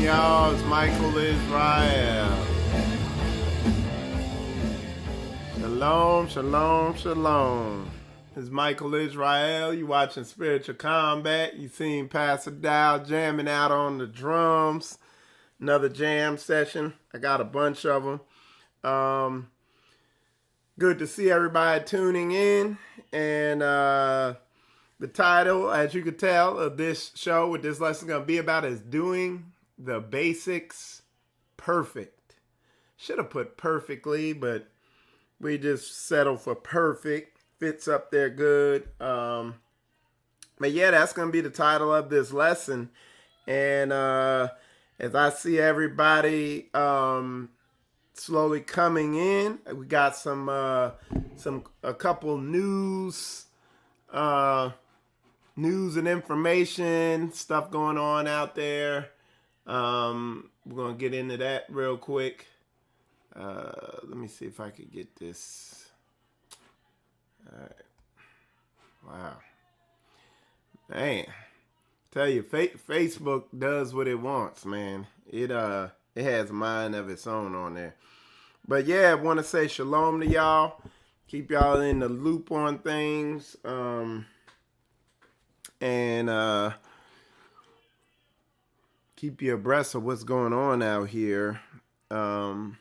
y'all. It's Michael Israel. Shalom, shalom, shalom. It's Michael Israel. You watching Spiritual Combat. You seen Pastor Dow jamming out on the drums. Another jam session. I got a bunch of them. Good to see everybody tuning in. And the title, as you can tell, of this show, what this lesson is going to be about is doing the basics perfect. Should have put perfectly, but we just settle for perfect. Fits up there good. But yeah, that's going to be the title of this lesson. And as I see everybody slowly coming in, we got a couple news and information stuff going on out there. We're going to get into that real quick. Let me see if I could get this. All right. Wow. Man. Tell you, Facebook does what it wants, man. It has a mind of its own on there. But yeah, I want to say shalom to y'all. Keep y'all in the loop on things. And keep you abreast of what's going on out here. So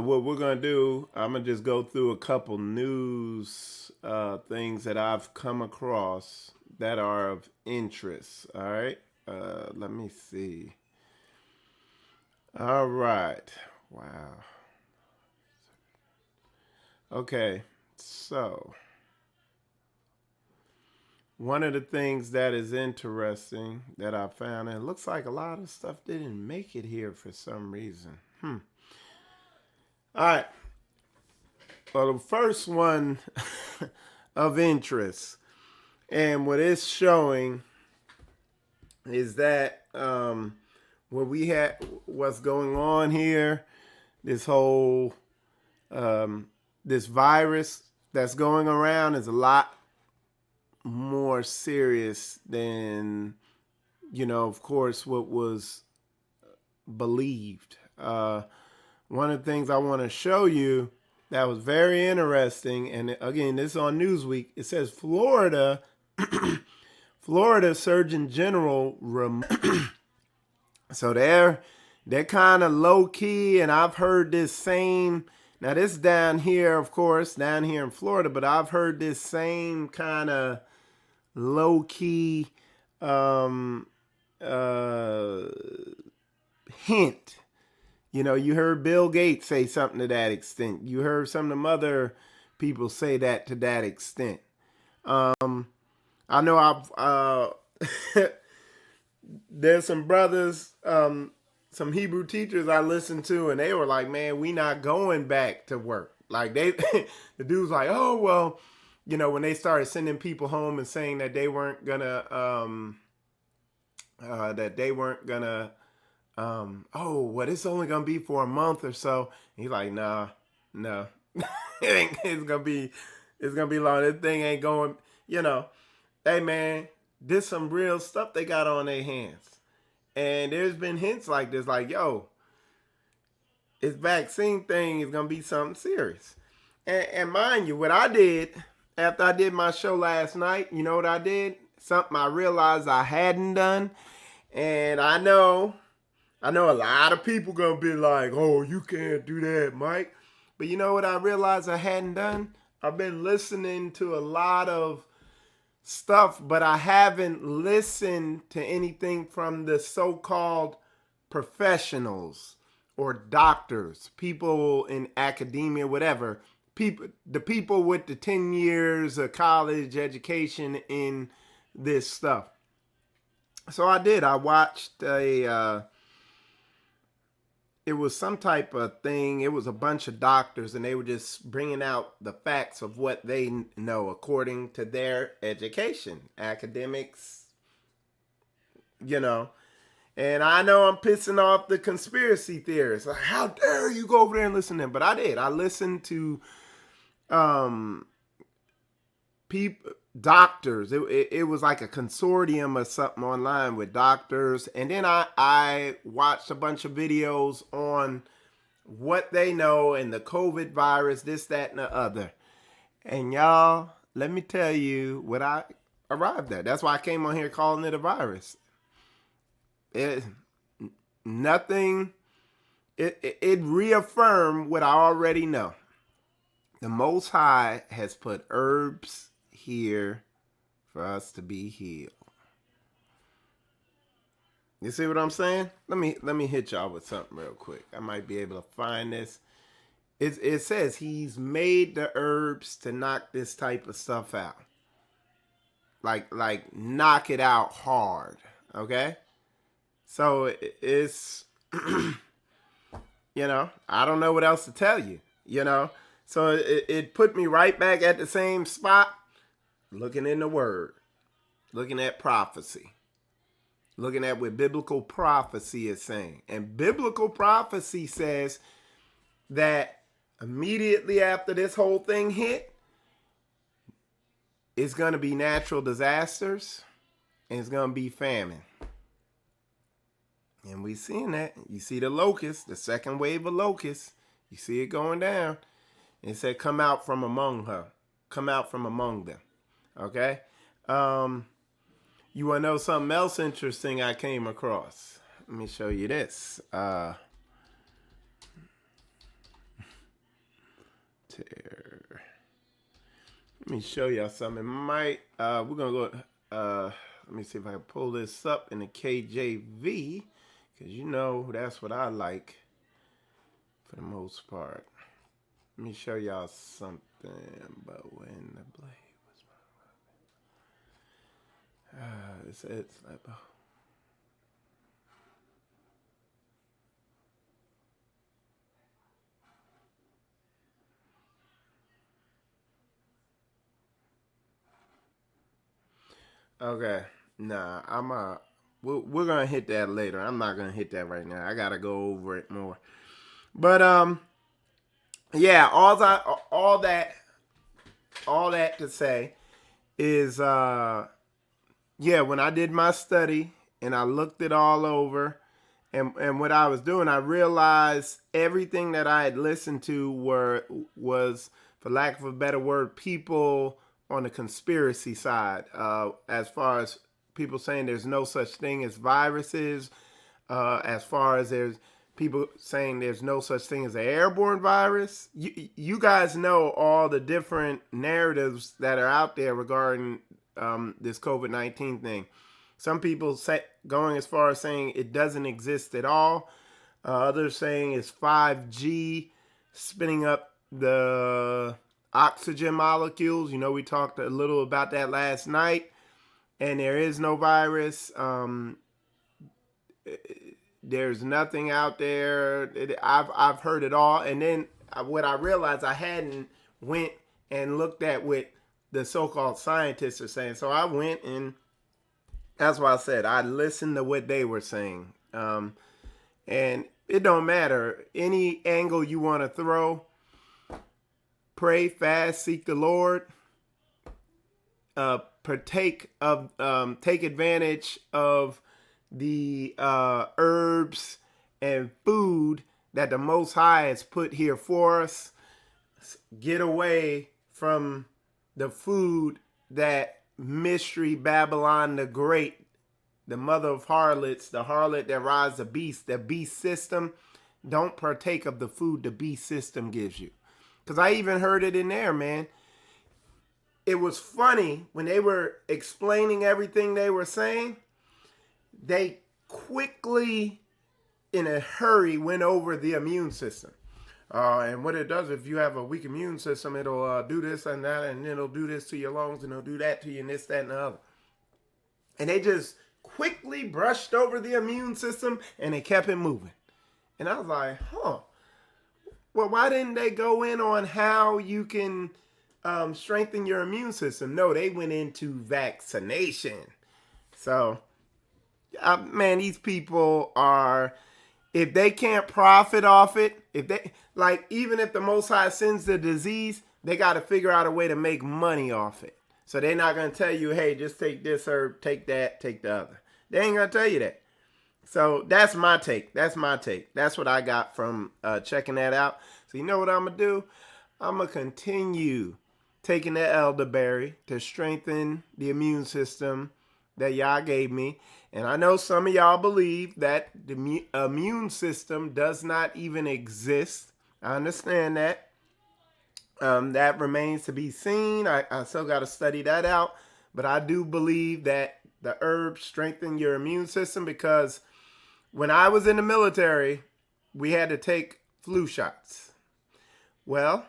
what we're going to do, I'm going to just go through a couple news things that I've come across that are of interest. All right. Let me see. All right. Wow. Okay. So one of the things that is interesting that I found, and it looks like a lot of stuff didn't make it here for some reason. All right. Well, the first one of interest, and what it's showing is that what's going on here, this whole this virus that's going around is a lot more serious than, of course, what was believed. One of the things I want to show you that was very interesting, and again, this is on Newsweek. It says Florida Surgeon General so they're kind of low key, and I've heard this same. Now this is down here, of course, down here in Florida, but I've heard this same kind of low key hint. You heard Bill Gates say something to that extent. You heard some of them other people say that to that extent. I know I've there's some brothers, some Hebrew teachers I listened to, and they were like, man, we not going back to work. Like the dude's like, oh, well, when they started sending people home and saying that they weren't gonna, oh, well, it's only gonna be for a month or so. And he's like, no, it's gonna be long. This thing ain't going, Hey man, this some real stuff they got on their hands. And there's been hints like this, like, yo, this vaccine thing is gonna be something serious. And mind you, what I did after I did my show last night, you know what I did? Something I realized I hadn't done. And I know a lot of people gonna be like, oh, you can't do that, Mike. But you know what I realized I hadn't done? I've been listening to a lot of stuff, but I haven't listened to anything from the so-called professionals or doctors, people in academia, whatever. The people with the 10 years of college education in this stuff. So I did. I watched it was some type of thing. It was a bunch of doctors, and they were just bringing out the facts of what they know according to their education, academics, And I know I'm pissing off the conspiracy theorists. Like, how dare you go over there and listen to them? But I did. I listened to people, doctors. It was like a consortium or something online with doctors. And then I watched a bunch of videos on what they know and the COVID virus, this, that, and the other. And y'all, let me tell you what I arrived at. That's why I came on here calling it a virus. It nothing. It reaffirmed what I already know. The Most High has put herbs here for us to be healed. You see what I'm saying? Let me hit y'all with something real quick. I might be able to find this. It says he's made the herbs to knock this type of stuff out. Like knock it out hard. Okay? So it's I don't know what else to tell you, So it put me right back at the same spot, looking in the Word, looking at prophecy, looking at what biblical prophecy is saying. And biblical prophecy says that immediately after this whole thing hit, it's going to be natural disasters and it's going to be famine. And we seeing that. You see the locusts, the second wave of locusts. You see it going down. It said, come out from among her. Come out from among them. Okay? You want to know something else interesting I came across? Let me show you this. Let me show y'all something. We're going to go, let me see if I can pull this up in the KJV. Because that's what I like for the most part. Let me show y'all something about when the blade was it's like, okay. Nah, we're gonna hit that later. I'm not gonna hit that right now. I gotta go over it more. But yeah, all that to say is when I did my study and I looked it all over and what I was doing, I realized everything that I had listened to was, for lack of a better word, people on the conspiracy side, as far as people saying there's no such thing as viruses, as far as there's people saying there's no such thing as an airborne virus. You guys know all the different narratives that are out there regarding this COVID-19 thing. Some people going as far as saying it doesn't exist at all. Others saying it's 5G spinning up the oxygen molecules. We talked a little about that last night. And there is no virus. There's nothing out there. I've heard it all. And then what I realized, I hadn't went and looked at what the so-called scientists are saying. So I went, and that's why I said I listened to what they were saying. And it don't matter. Any angle you want to throw, pray, fast, seek the Lord, take advantage of the herbs and food that the Most High has put here for us. Get away from the food that Mystery Babylon the Great, the mother of harlots, the harlot that rides the beast system. Don't partake of the food the beast system gives you. Because I even heard it in there, man. It was funny when they were explaining everything they were saying. They quickly, in a hurry, went over the immune system. And what it does, if you have a weak immune system, it'll do this and that, and it'll do this to your lungs, and it'll do that to you, and this, that, and the other. And they just quickly brushed over the immune system, and they kept it moving. And I was like, well, why didn't they go in on how you can strengthen your immune system? No, they went into vaccination. So, man, these people are, if they can't profit off it, even if the Most High sends the disease, they got to figure out a way to make money off it. So they're not going to tell you, hey, just take this herb, take that, take the other. They ain't going to tell you that. So that's my take. That's my take. That's what I got from checking that out. So you know what I'm going to do? I'm going to continue taking the elderberry to strengthen the immune system that y'all gave me. And I know some of y'all believe that the immune system does not even exist. I understand that. That remains to be seen. I still got to study that out. But I do believe that the herbs strengthen your immune system, because when I was in the military, we had to take flu shots. Well,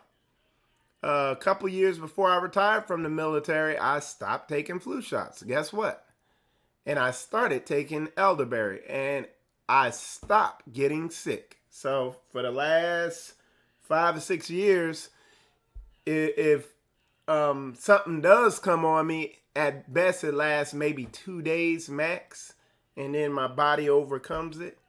a couple years before I retired from the military, I stopped taking flu shots. Guess what? And I started taking elderberry, and I stopped getting sick. So for the last 5 or 6 years, if something does come on me, at best it lasts maybe 2 days max, and then my body overcomes it.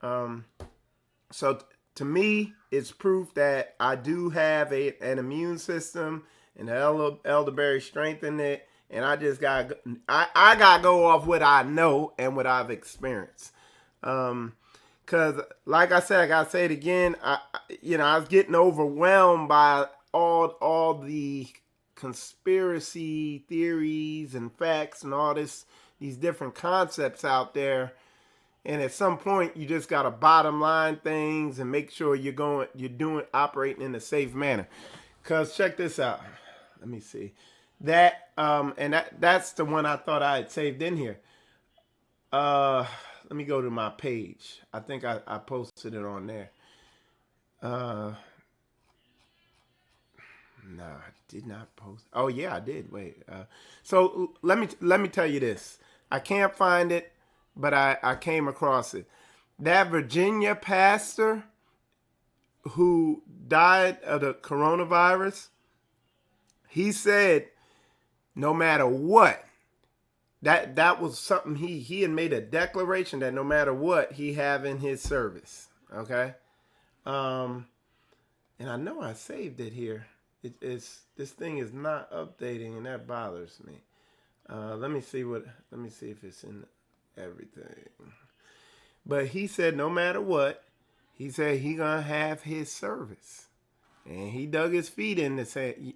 So to me, it's proof that I do have an immune system, and the elderberry strengthened it. And I just got to go off what I know and what I've experienced. Because like I said, I got to say it again. I was getting overwhelmed by all the conspiracy theories and facts and all these different concepts out there. And at some point, you just got to bottom line things and make sure operating in a safe manner. Because check this out. Let me see. That's the one I thought I had saved in here. Let me go to my page. I think I posted it on there. No, I did not post. Oh yeah, I did. Wait. So let me tell you this. I can't find it, but I came across it. That Virginia pastor who died of the coronavirus, he said, no matter what, that was something he had made a declaration that no matter what, he have in his service. Okay, and I know I saved it here. This thing is not updating, and that bothers me. Let me see if it's in everything. But he said no matter what, he said he gonna have his service, and he dug his feet in to say,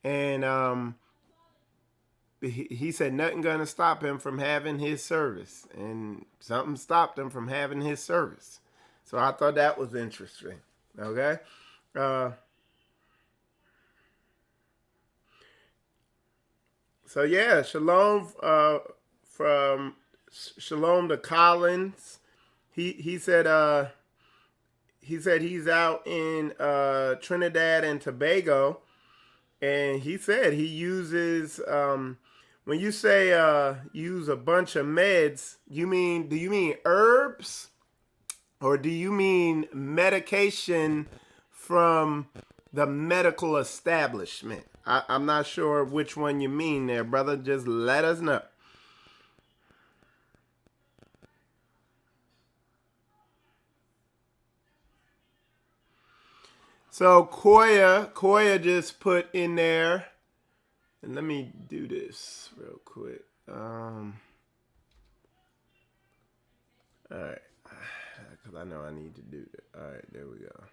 and he said nothing gonna stop him from having his service, and something stopped him from having his service. So I thought that was interesting. Okay. So yeah, shalom from Shalom to Collins. He said he's out in Trinidad and Tobago, and he said he uses when you say use a bunch of meds, do you mean herbs, or do you mean medication from the medical establishment? I'm not sure which one you mean there, brother. Just let us know. So Koya just put in there, and let me do this real quick. All right, because I know I need to do that. All right, there we go.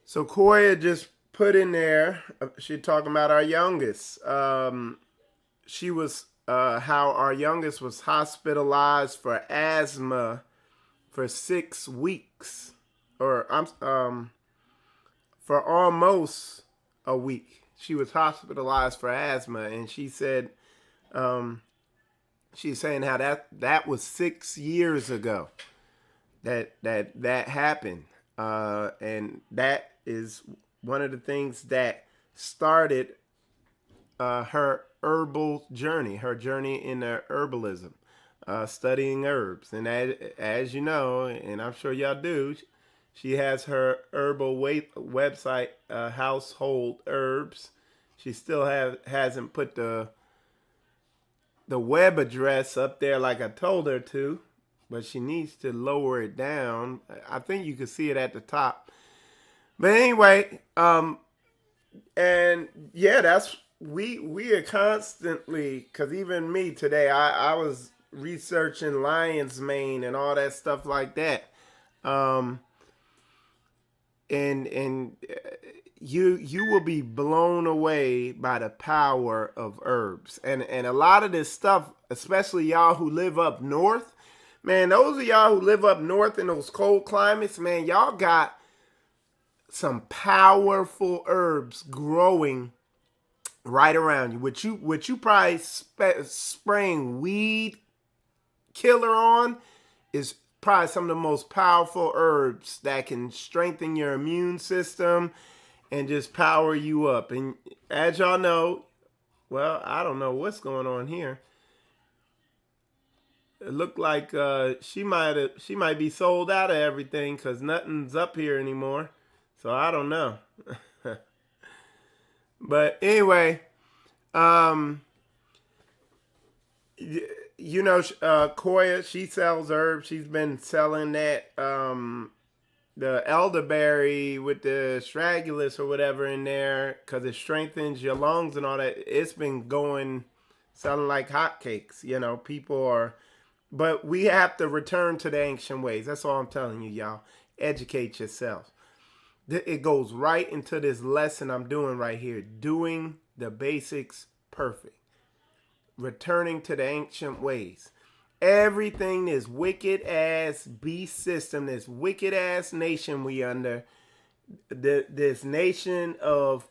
So Koya just put in there. She talking about our youngest. She was how our youngest was hospitalized for asthma for 6 weeks, or for almost a week. She was hospitalized for asthma, and she said, she's saying how that was 6 years ago that happened, and that is one of the things that started her herbal journey, her journey in herbalism. Studying herbs, and as you know, and I'm sure y'all do, she has her herbal website, Household Herbs. She still hasn't put the web address up there like I told her to, but she needs to lower it down. I think you can see it at the top. But anyway, And yeah, that's we are constantly, because even me today, I was researching lion's mane and all that stuff like that. Um, and you will be blown away by the power of herbs, and a lot of this stuff, especially y'all who live up north, man. Those of y'all who live up north in those cold climates, man, y'all got some powerful herbs growing right around you. What you probably spraying weed killer on is probably some of the most powerful herbs that can strengthen your immune system and just power you up. And as y'all know, well, I don't know what's going on here. It looked like she might be sold out of everything because nothing's up here anymore. So I don't know. But anyway, um, Koya, she sells herbs. She's been selling that the elderberry with the astragalus or whatever in there because it strengthens your lungs and all that. It's been going selling like hotcakes. People are, but we have to return to the ancient ways. That's all I'm telling you, y'all. Educate yourself. It goes right into this lesson I'm doing right here. Doing the basics perfect. Returning to the ancient ways. Everything this wicked ass beast system, this wicked ass nation we under, this nation of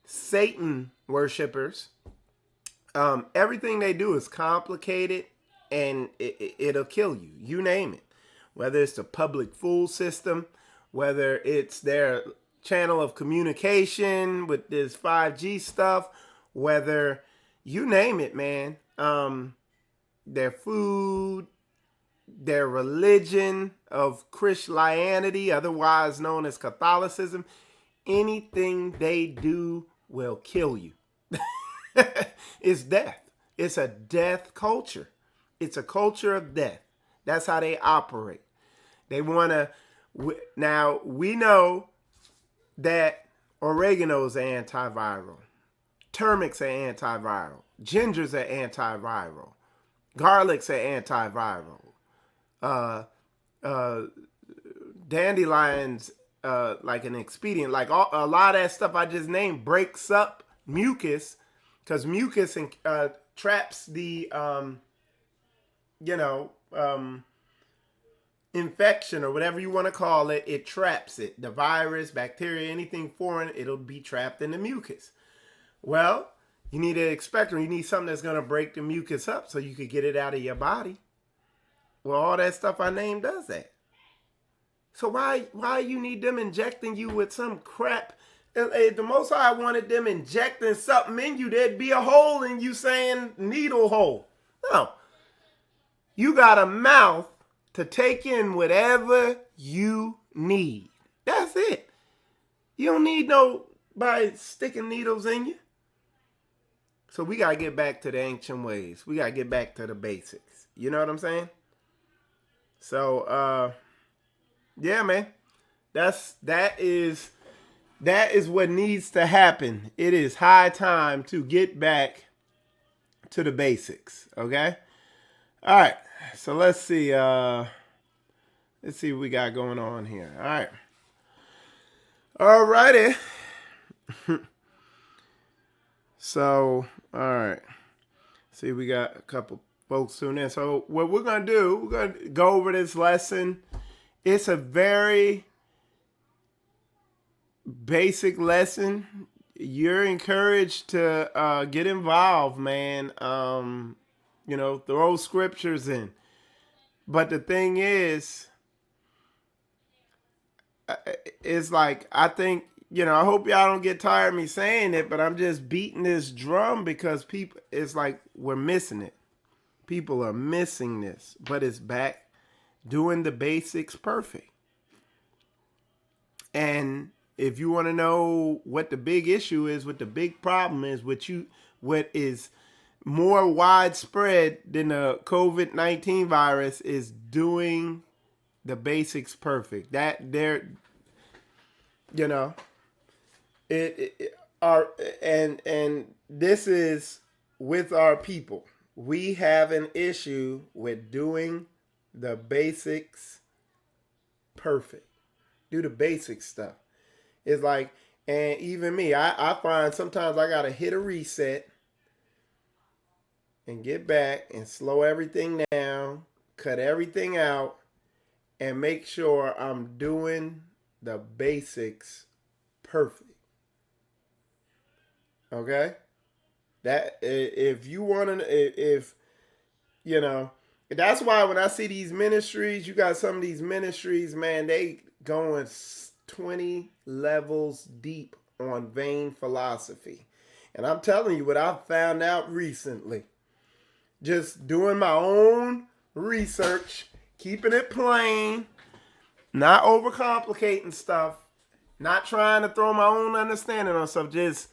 Satan worshippers, everything they do is complicated and it'll kill you. You name it. Whether it's the public food system, whether it's their channel of communication with this 5G stuff, whether you name it, man. Their food, their religion of Christianity, otherwise known as Catholicism, anything they do will kill you. It's death. It's a death culture. It's a culture of death. That's how they operate. They want to. Now, we know that oregano's an antiviral. Turmerics are antiviral. Gingers are antiviral. Garlic's are antiviral. Dandelions, like an expedient. Like a lot of that stuff I just named breaks up mucus, because mucus traps the, infection or whatever you want to call it. It traps it. The virus, bacteria, anything foreign, it'll be trapped in the mucus. Well, you need an expectorant. You need something that's going to break the mucus up so you could get it out of your body. Well, all that stuff I named does that. So why you need them injecting you with some crap? If the Most High wanted them injecting something in you, there'd be a hole in you saying needle hole. No. You got a mouth to take in whatever you need. That's it. You don't need nobody sticking needles in you. So we got to get back to the ancient ways. We got to get back to the basics. You know what I'm saying? So, yeah, man. That is what needs to happen. It is high time to get back to the basics. Okay? All right. So let's see. Let's see what we got going on here. All right. All righty. So, all right. See, we got a couple folks tuning in. So what we're going to do, we're going to go over this lesson. It's a very basic lesson. You're encouraged to get involved, man. Throw scriptures in. But the thing is, it's like, I think, I hope y'all don't get tired of me saying it, but I'm just beating this drum because people, it's like we're missing it. People are missing this, but it's back doing the basics perfect. And if you want to know what the big issue is, what the big problem is, what is more widespread than the COVID-19 virus is doing the basics perfect. That there, our and this is with our people. We have an issue with doing the basics perfect. Do the basic stuff. It's like, and even me, I find sometimes I gotta hit a reset and get back and slow everything down, cut everything out, and make sure I'm doing the basics perfect. Okay? That if you want to, if you know, that's why when I see these ministries, you got some of these ministries, man, they going 20 levels deep on vain philosophy. And I'm telling you what I've found out recently. Just doing my own research, keeping it plain, not overcomplicating stuff, not trying to throw my own understanding on stuff, just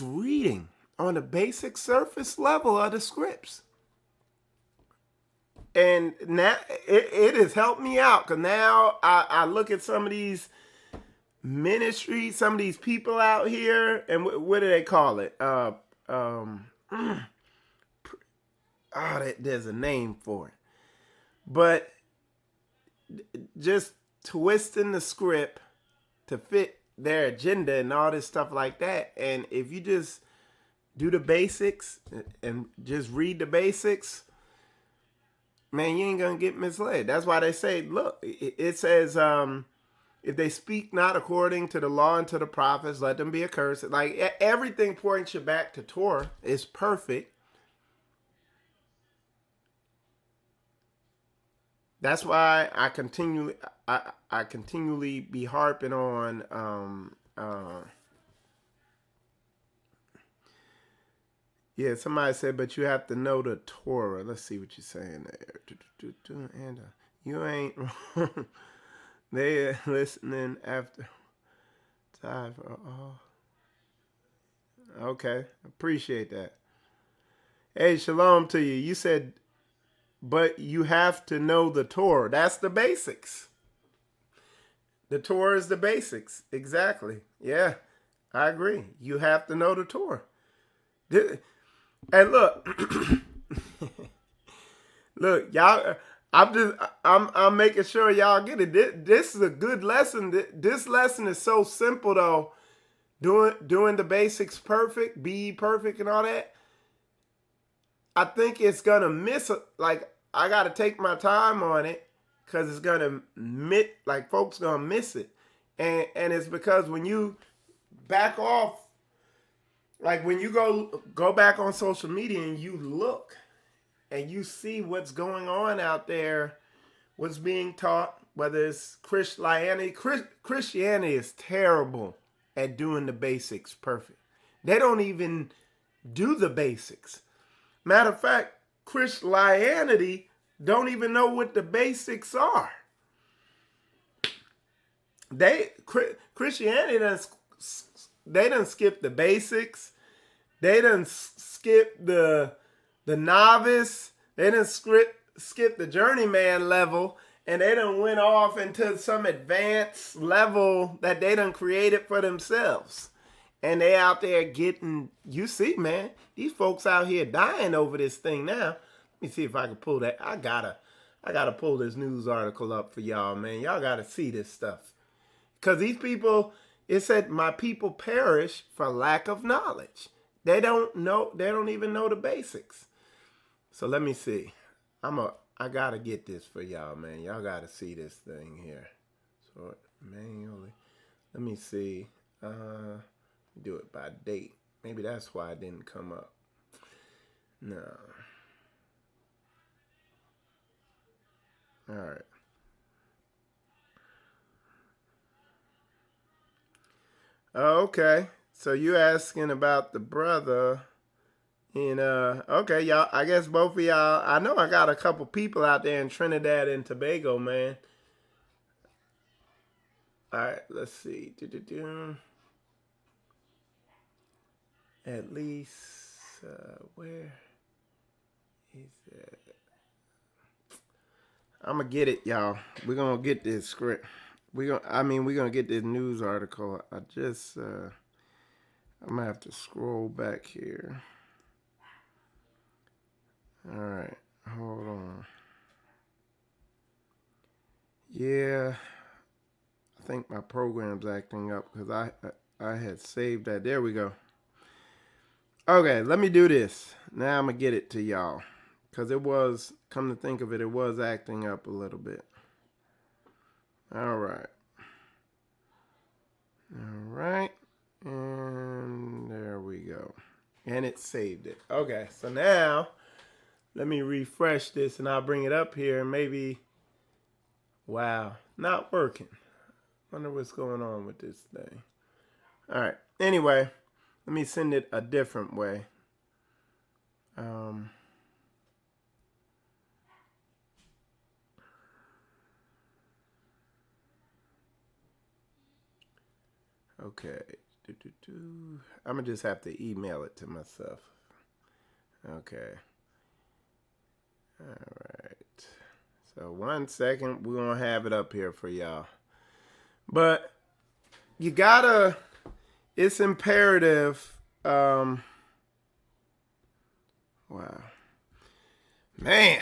reading on the basic surface level of the scripts. And now it has helped me out, because now I look at some of these ministries, some of these people out here, and what do they call it? There's a name for it. But just twisting the script to fit their agenda and all this stuff like that. And if you just do the basics and just read the basics, man, you ain't gonna get misled. That's why they say, look, it says, if they speak not according to the law and to the prophets, let them be accursed. Like, everything points you back to Torah. It's perfect. That's why I continually be harping on yeah, somebody said, but you have to know the Torah. Let's see what you're saying there. And you ain't wrong. They listening after time for all. Okay, appreciate that. Hey, shalom to you. You said, but you have to know the Torah. That's the basics. The Torah is the basics. Exactly. Yeah, I agree. You have to know the Torah. And look, look, y'all. I'm making sure y'all get it. This is a good lesson. This lesson is so simple though. Doing the basics perfect, be perfect, and all that. I think it's gonna miss. Like, I gotta take my time on it, because it's gonna folks gonna miss it, and it's because when you back off, like when you go back on social media and you look and you see what's going on out there, what's being taught, whether it's Christianity. Christianity is terrible at doing the basics perfect. They don't even do the basics. Matter of fact, Christianity don't even know what the basics are. Christianity they done skip the basics. They done skip the novice. They done skip the journeyman level, and they done went off into some advanced level that they done created for themselves. And they out there getting, you see, man, these folks out here dying over this thing now. Let me see if I can pull that. I gotta pull this news article up for y'all, man. Y'all gotta see this stuff. Because these people, it said, my people perish for lack of knowledge. They don't even know the basics. So let me see. I gotta get this for y'all, man. Y'all gotta see this thing here. So manually. Let me see. Do it by date. Maybe that's why it didn't come up. No. All right. Okay. So you asking about the brother in okay, y'all. I guess both of y'all. I know I got a couple people out there in Trinidad and Tobago, man. All right, let's see. At least where is that? I'm gonna get it, y'all. We're gonna get this script. we're gonna get this news article. I'm gonna have to scroll back here. All right, hold on. Yeah, I think my program's acting up because I had saved that. There we go. Okay, let me do this. Now I'm gonna get it to y'all because it was, come to think of it, it was acting up a little bit. All right. All right. And there we go. And it saved it. Okay, so now let me refresh this and I'll bring it up here and maybe, wow, not working. Wonder what's going on with this thing. All right. Anyway, let me send it a different way. Okay. I'm going to just have to email it to myself. Okay. All right. So 1 second. We're going to have it up here for y'all. But you gotta, it's imperative. Wow. Man.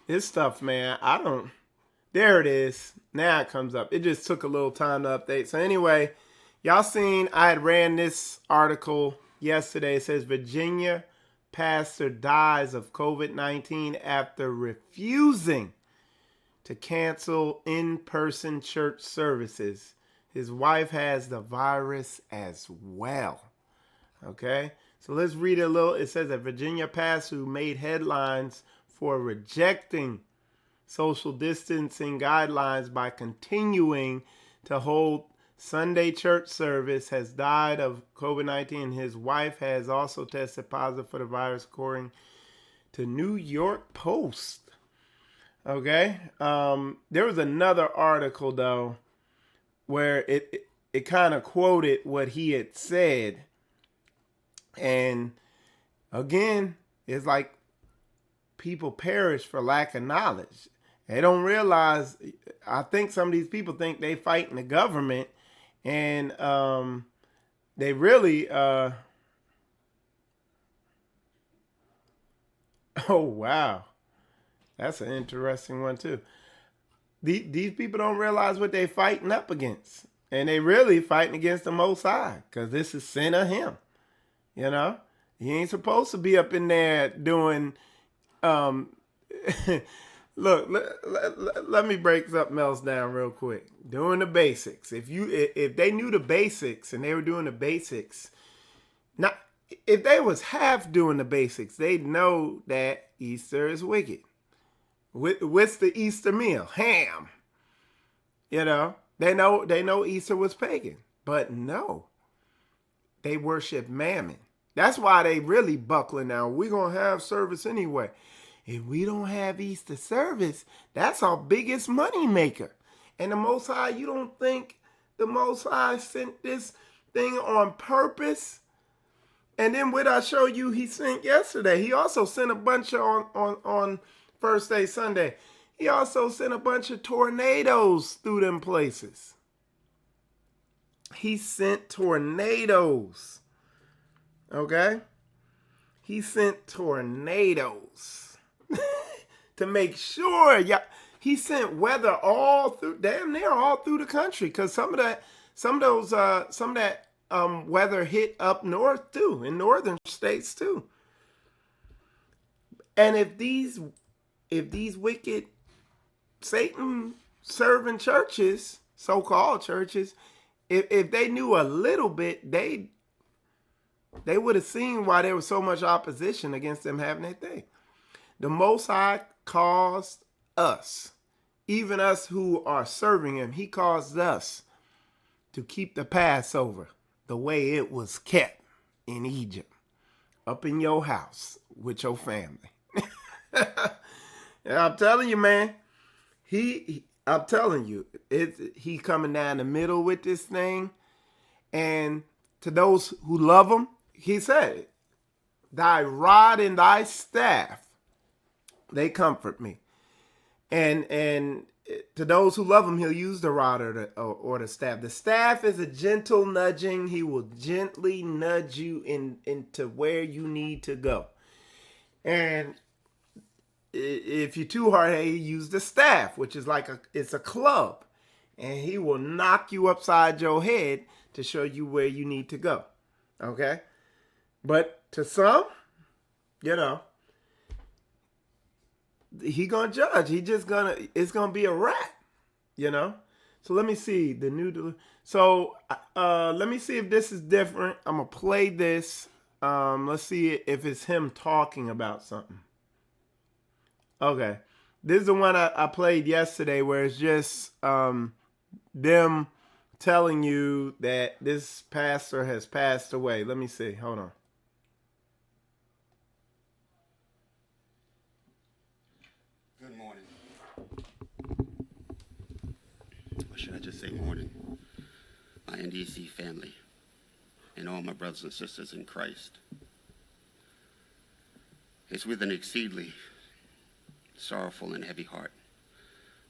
This stuff, man, there it is. Now it comes up. It just took a little time to update. So anyway, y'all seen, I had ran this article yesterday. It says Virginia pastor dies of COVID-19 after refusing to cancel in-person church services. His wife has the virus as well. Okay, so let's read it a little. It says a Virginia pastor who made headlines for rejecting social distancing guidelines by continuing to hold Sunday church service has died of COVID-19. His wife has also tested positive for the virus, according to New York Post. Okay. There was another article though where it kind of quoted what he had said. And again, it's like people perish for lack of knowledge. They don't realize, I think some of these people think they fighting the government and they really oh wow. That's an interesting one too. These people don't realize what they're fighting up against. And they really fighting against the Most High because this is sin of him. You know? He ain't supposed to be up in there doing... Look, let me break something else down real quick. Doing the basics. If they knew the basics and they were doing the basics... Not, if they was half doing the basics, they'd know that Easter is wicked. What's the Easter meal? Ham. You know, they know Easter was pagan, but no, they worship mammon. That's why they really buckling now. We're going to have service anyway. If we don't have Easter service, that's our biggest money maker. And the Most High, you don't think the Most High sent this thing on purpose? And then what I showed you, he sent yesterday. He also sent a bunch on First Day Sunday. He also sent a bunch of tornadoes through them places. He sent tornadoes. Okay? He sent tornadoes to make sure. Yeah, he sent weather all through, damn near all through the country, because some of that weather hit up north too, in northern states too. And if these wicked Satan serving churches, so-called churches, if they knew a little bit, they would have seen why there was so much opposition against them having their thing. The Most High caused us, even us who are serving him, he caused us to keep the Passover the way it was kept in Egypt, up in your house with your family. And I'm telling you, man, I'm telling you, he coming down the middle with this thing. And to those who love him, he said, thy rod and thy staff, they comfort me. And to those who love him, he'll use the rod or the staff. The staff is a gentle nudging. He will gently nudge you into where you need to go. And if you're too hard-headed, he use the staff, which is like it's a club. And he will knock you upside your head to show you where you need to go. Okay? But to some, he gonna judge. It's gonna be a rat, So let me see So let me see if this is different. I'm gonna play this. Let's see if it's him talking about something. Okay, this is the one I played yesterday, where it's just them telling you that this pastor has passed away. Let me see. Hold on. Good morning. Or should I just say morning? My NDC family and all my brothers and sisters in Christ. It's with an exceedingly sorrowful and heavy heart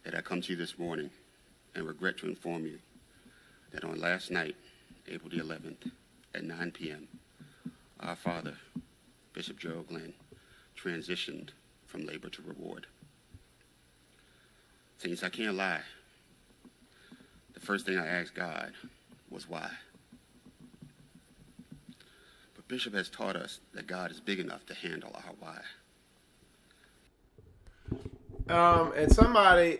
that I come to you this morning and regret to inform you that on last night, April the 11th, at 9 p.m., our father, Bishop Gerald Glenn, transitioned from labor to reward. Since I can't lie, the first thing I asked God was why. But Bishop has taught us that God is big enough to handle our why. And somebody,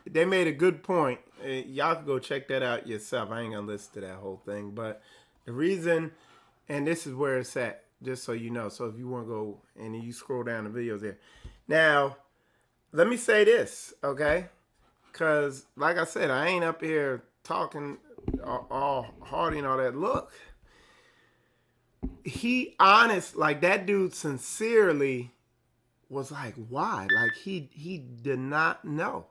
they made a good point. Y'all can go check that out yourself. I ain't gonna listen to that whole thing, but the reason, and this is where it's at, just so you know. So if you want to go and you scroll down the videos there. Now, let me say this, okay? Because, like I said, I ain't up here talking all hardy and all that. Look, he honest, like that dude sincerely was like, why? Like he did not know,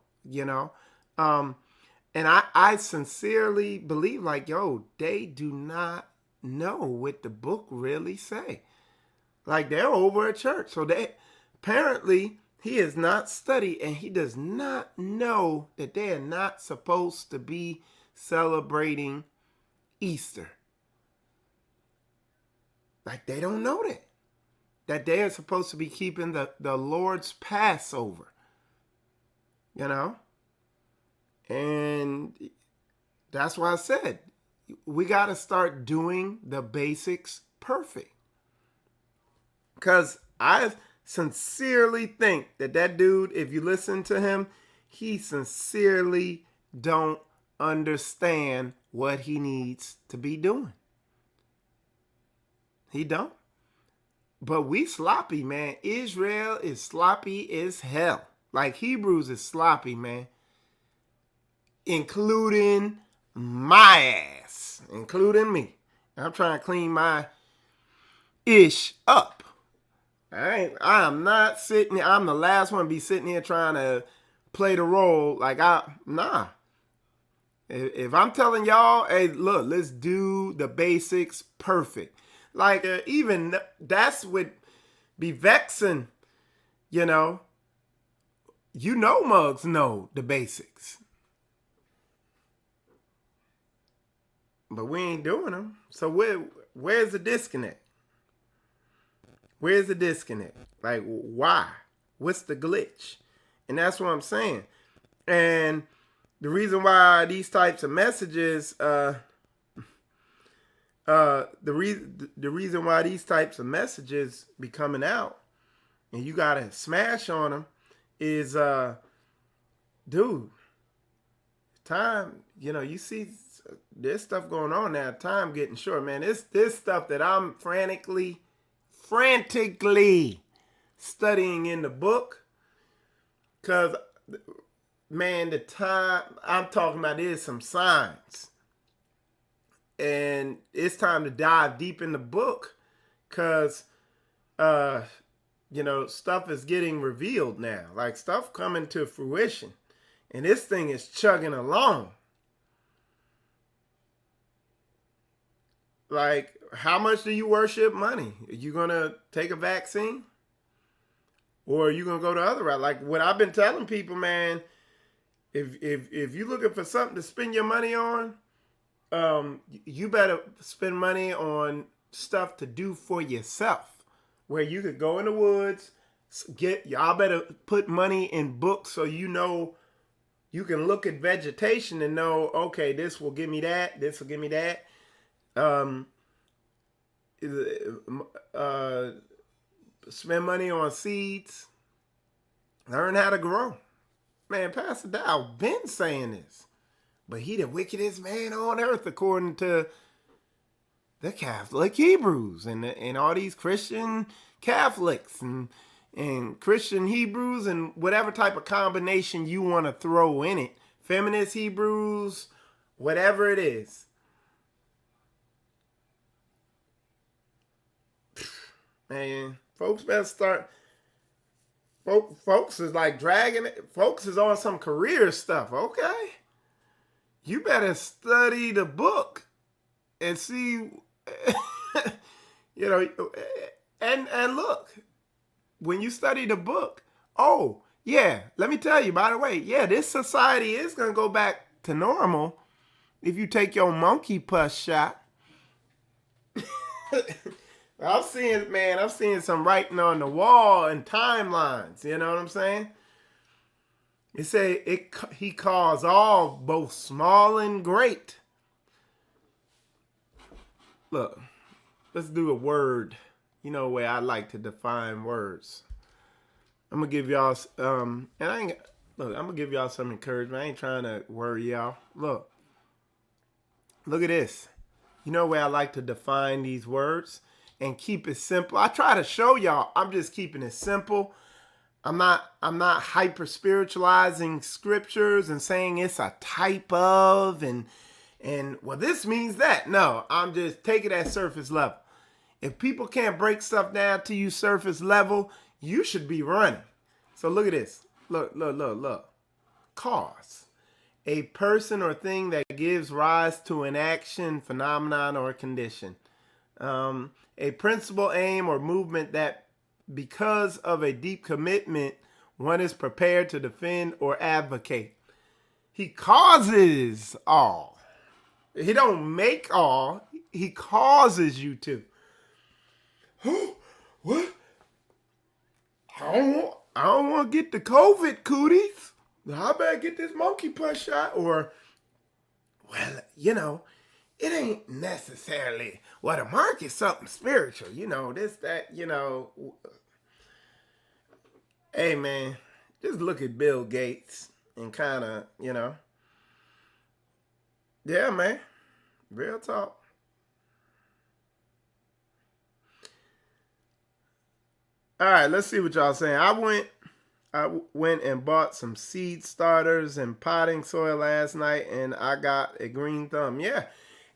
and I sincerely believe, like, yo, they do not know what the book really say. Like, they're over at church. So they apparently he is not studied, and he does not know that they are not supposed to be celebrating Easter. Like, they don't know that they are supposed to be keeping the Lord's Passover, And that's why I said we got to start doing the basics perfect. Because I sincerely think that dude, if you listen to him, he sincerely don't understand what he needs to be doing. He don't. But we sloppy, man. Israel is sloppy as hell. Like, Hebrews is sloppy, man. Including my ass. Including me. I'm trying to clean my ish up. I am not sitting here. I'm the last one to be sitting here trying to play the role. Like, nah. If I'm telling y'all, hey, look, let's do the basics perfect. Like, even that's what be vexing, mugs know the basics. But we ain't doing them. So where's the disconnect? Where's the disconnect? Like, why? What's the glitch? And that's what I'm saying. And the reason why these types of messages, the reason why these types of messages be coming out and you gotta smash on them is, dude, time, you see there's stuff going on now, time getting short, man. This stuff that I'm frantically studying in the book, because, man, the time I'm talking about is some science. And it's time to dive deep in the book because, stuff is getting revealed now. Like, stuff coming to fruition. And this thing is chugging along. Like, how much do you worship money? Are you going to take a vaccine? Or are you going to go the other route? Like, what I've been telling people, man, If you're looking for something to spend your money on, you better spend money on stuff to do for yourself, where you could go in the woods. Y'all better put money in books so you know you can look at vegetation and know, okay, this will give me that. This will give me that. Um, uh, Spend money on seeds. Learn how to grow. Man, Pastor Dow been saying this. But he the wickedest man on earth, according to the Catholic Hebrews and all these Christian Catholics and Christian Hebrews and whatever type of combination you want to throw in it. Feminist Hebrews, whatever it is. Man, folks better start. Folks is like dragging it. Folks is on some career stuff, okay? You better study the book and see, and look, when you study the book, oh, yeah, let me tell you, by the way, yeah, this society is going to go back to normal if you take your monkey pus shot. I'm seeing some writing on the wall and timelines, you know what I'm saying? It say he calls all, both small and great. Look, let's do a word. You know the way I like to define words. I'm gonna give y'all I'm gonna give y'all some encouragement. I ain't trying to worry y'all. Look at this. You know the way I like to define these words and keep it simple. I try to show y'all I'm just keeping it simple. I'm not hyper spiritualizing scriptures and saying it's a type of and well this means that. No, I'm just taking it at surface level. If people can't break stuff down to you surface level, you should be running. So look at this. Look. Cause. A person or thing that gives rise to an action, phenomenon, or condition. A principle, aim, or movement that because of a deep commitment, one is prepared to defend or advocate. He causes all. He don't make all. He causes you to. What? I don't want to get the COVID cooties. I better get this monkey punch shot. Or, well, it ain't necessarily, the mark is something spiritual. This, that, Hey, man, just look at Bill Gates and kind of, yeah, man, real talk. All right, let's see what y'all saying. I went and bought some seed starters and potting soil last night, and I got a green thumb. Yeah,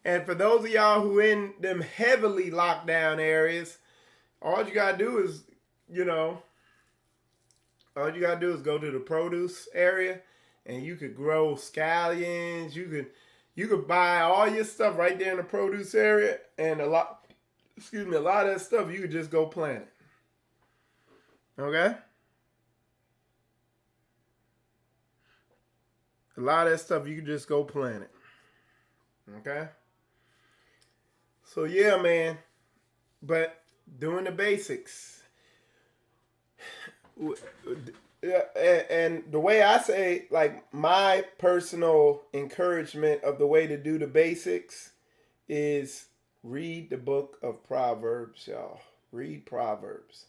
and for those of y'all who in them heavily locked down areas, all you gotta do is, go to the produce area, and you could grow scallions. You could buy all your stuff right there in the produce area, and a lot of that stuff you could just go plant it. Okay? A lot of that stuff you can just go plant it. Okay? So yeah, man. But doing the basics. And the way I say, like, my personal encouragement of the way to do the basics is read the book of Proverbs, y'all. Read Proverbs.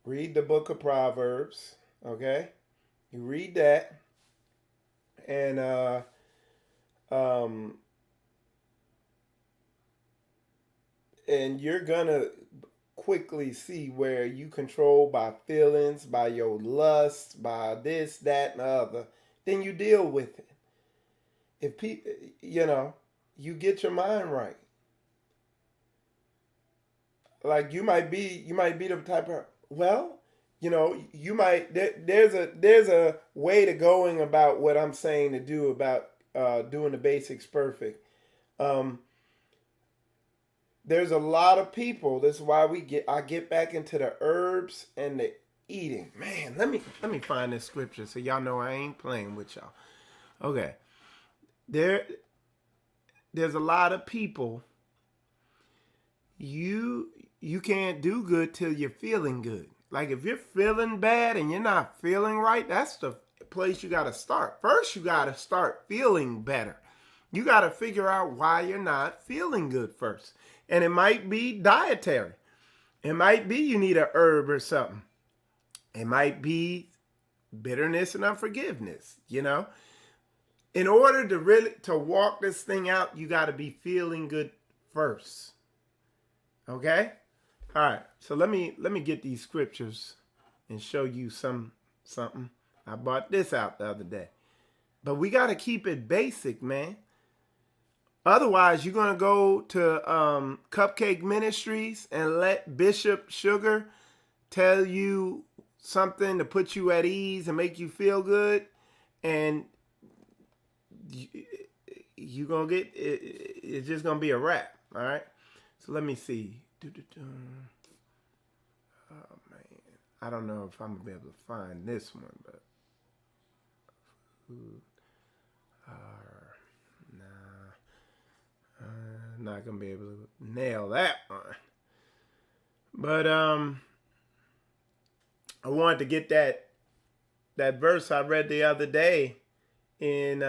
Read the book of Proverbs, okay? You read that, and and you're gonna quickly see where you control by feelings, by your lust, by this, that, and the other. Then you deal with it. If people, you get your mind right. Like you might be the type of you might there's a way to going about what I'm saying to do about doing the basics perfect. There's a lot of people. That's why I get back into the herbs and the eating. Man, let me find this scripture so y'all know I ain't playing with y'all. Okay. There's a lot of people. You can't do good till you're feeling good. Like if you're feeling bad and you're not feeling right, that's the place you got to start. First, you got to start feeling better. You got to figure out why you're not feeling good first. And it might be dietary. It might be you need a herb or something. It might be bitterness and unforgiveness, you know? In order to really to walk this thing out, you got to be feeling good first. Okay? All right. So let me get these scriptures and show you something. I bought this out the other day. But we got to keep it basic, man. Otherwise, you're going to go to Cupcake Ministries and let Bishop Sugar tell you something to put you at ease and make you feel good. And you're going to get, it's just going to be a wrap. All right. So let me see. Oh, man. I don't know if I'm going to be able to find this one, but. Not gonna be able to nail that one, but I wanted to get that verse I read the other day in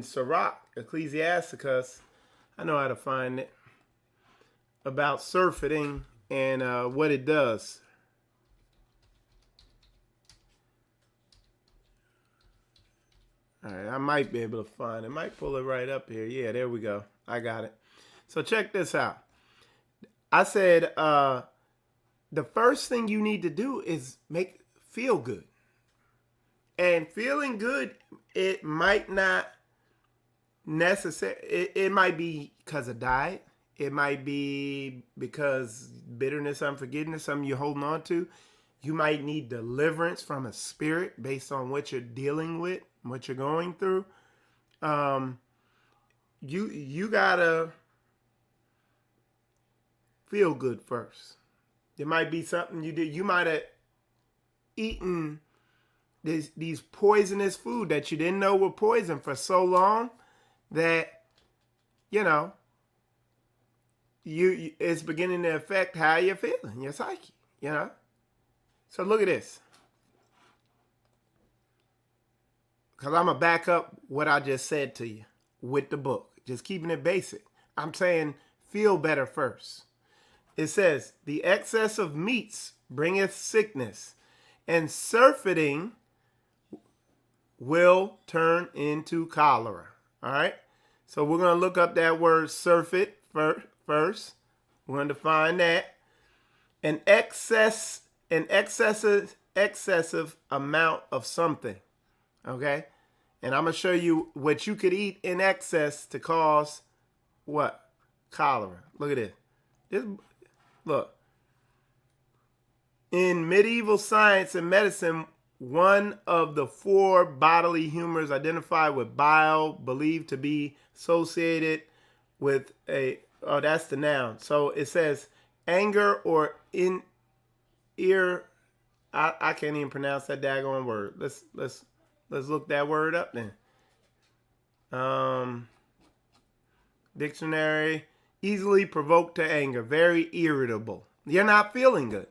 Sirach, Ecclesiasticus. I know how to find it, about surfeiting and what it does. All right, I might be able to find it. Might pull it right up here. Yeah, there we go. I got it. So check this out. I said the first thing you need to do is feel good. And feeling good, it might not necessarily, it might be because of diet. It might be because bitterness, unforgiveness, something you're holding on to. You might need deliverance from a spirit based on what you're dealing with, what you're going through. You gotta feel good first. There might be something you did. You might have eaten these poisonous food that you didn't know were poison for so long that it's beginning to affect how you're feeling, your psyche. So look at this. Because I'm going to back up what I just said to you with the book. Just keeping it basic. I'm saying feel better first. It says, the excess of meats bringeth sickness, and surfeiting will turn into cholera. All right? So we're going to look up that word surfeit first. We're going to define that. An excessive amount of something. Okay? And I'm going to show you what you could eat in excess to cause what? Cholera. Look at this. Look. In medieval science and medicine, one of the 4 bodily humors identified with bile believed to be associated with that's the noun. So it says anger or I can't even pronounce that daggone word. Let's look that word up then. Dictionary, easily provoked to anger, very irritable. You're not feeling good.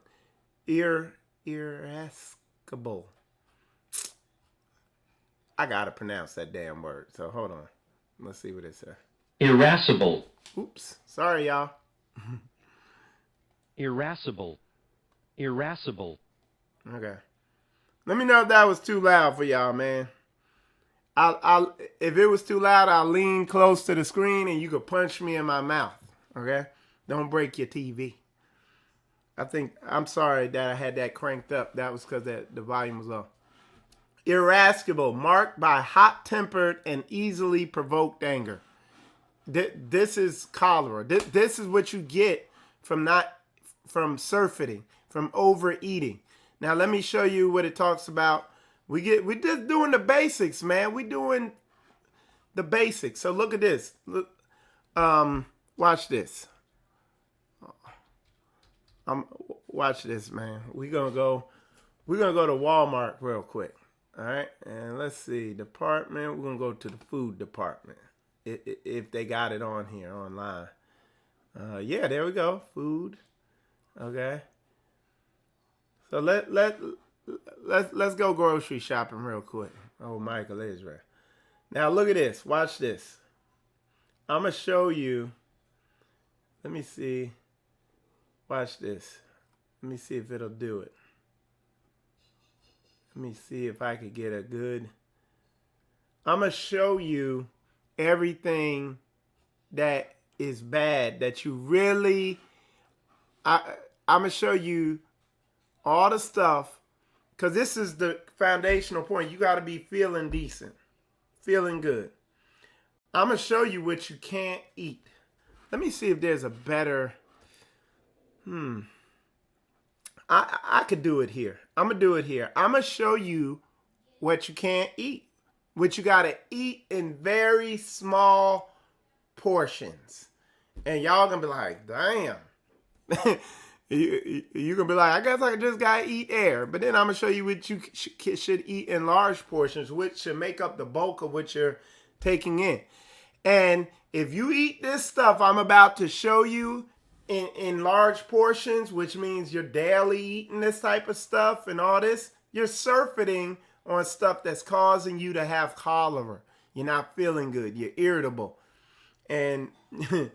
Irascible. I gotta pronounce that damn word. So hold on. Let's see what it says. Irascible. Oops. Sorry, y'all. Irascible. Irascible. Okay. Let me know if that was too loud for y'all, man. I'll if it was too loud, I'll lean close to the screen and you could punch me in my mouth. Okay? Don't break your TV. I'm sorry that I had that cranked up. That was because the volume was low. Irascible, marked by hot-tempered and easily provoked anger. This is cholera. This is what you get from surfeiting, from overeating. Now let me show you what it talks about. We're just doing the basics, man. We're doing the basics. So look at this. Look, watch this. Watch this, man. We're gonna go to Walmart real quick. All right, and let's see, department. We're gonna go to the food department if they got it on here online. Yeah, there we go, food. Okay, so let's go grocery shopping real quick. Oh, Michael Israel. Now look at this. Watch this. I'm gonna show you. Let me see. Watch this. Let me see if it'll do it. Let me see if I could get a good. I'm going to show you everything that is bad that you really. I'm going to show you all the stuff because this is the foundational point. You got to be feeling decent, feeling good. I'm going to show you what you can't eat. Let me see if there's a better. I could do it here. I'm going to do it here. I'm going to show you what you can't eat. What you got to eat in very small portions. And y'all going to be like, damn. You're going to be like, I guess I just got to eat air. But then I'm going to show you what you should eat in large portions, which should make up the bulk of what you're taking in. And if you eat this stuff I'm about to show you, in large portions, which means you're daily eating this type of stuff and all this, you're surfeiting on stuff that's causing you to have cholera. You're not feeling good. You're irritable. And I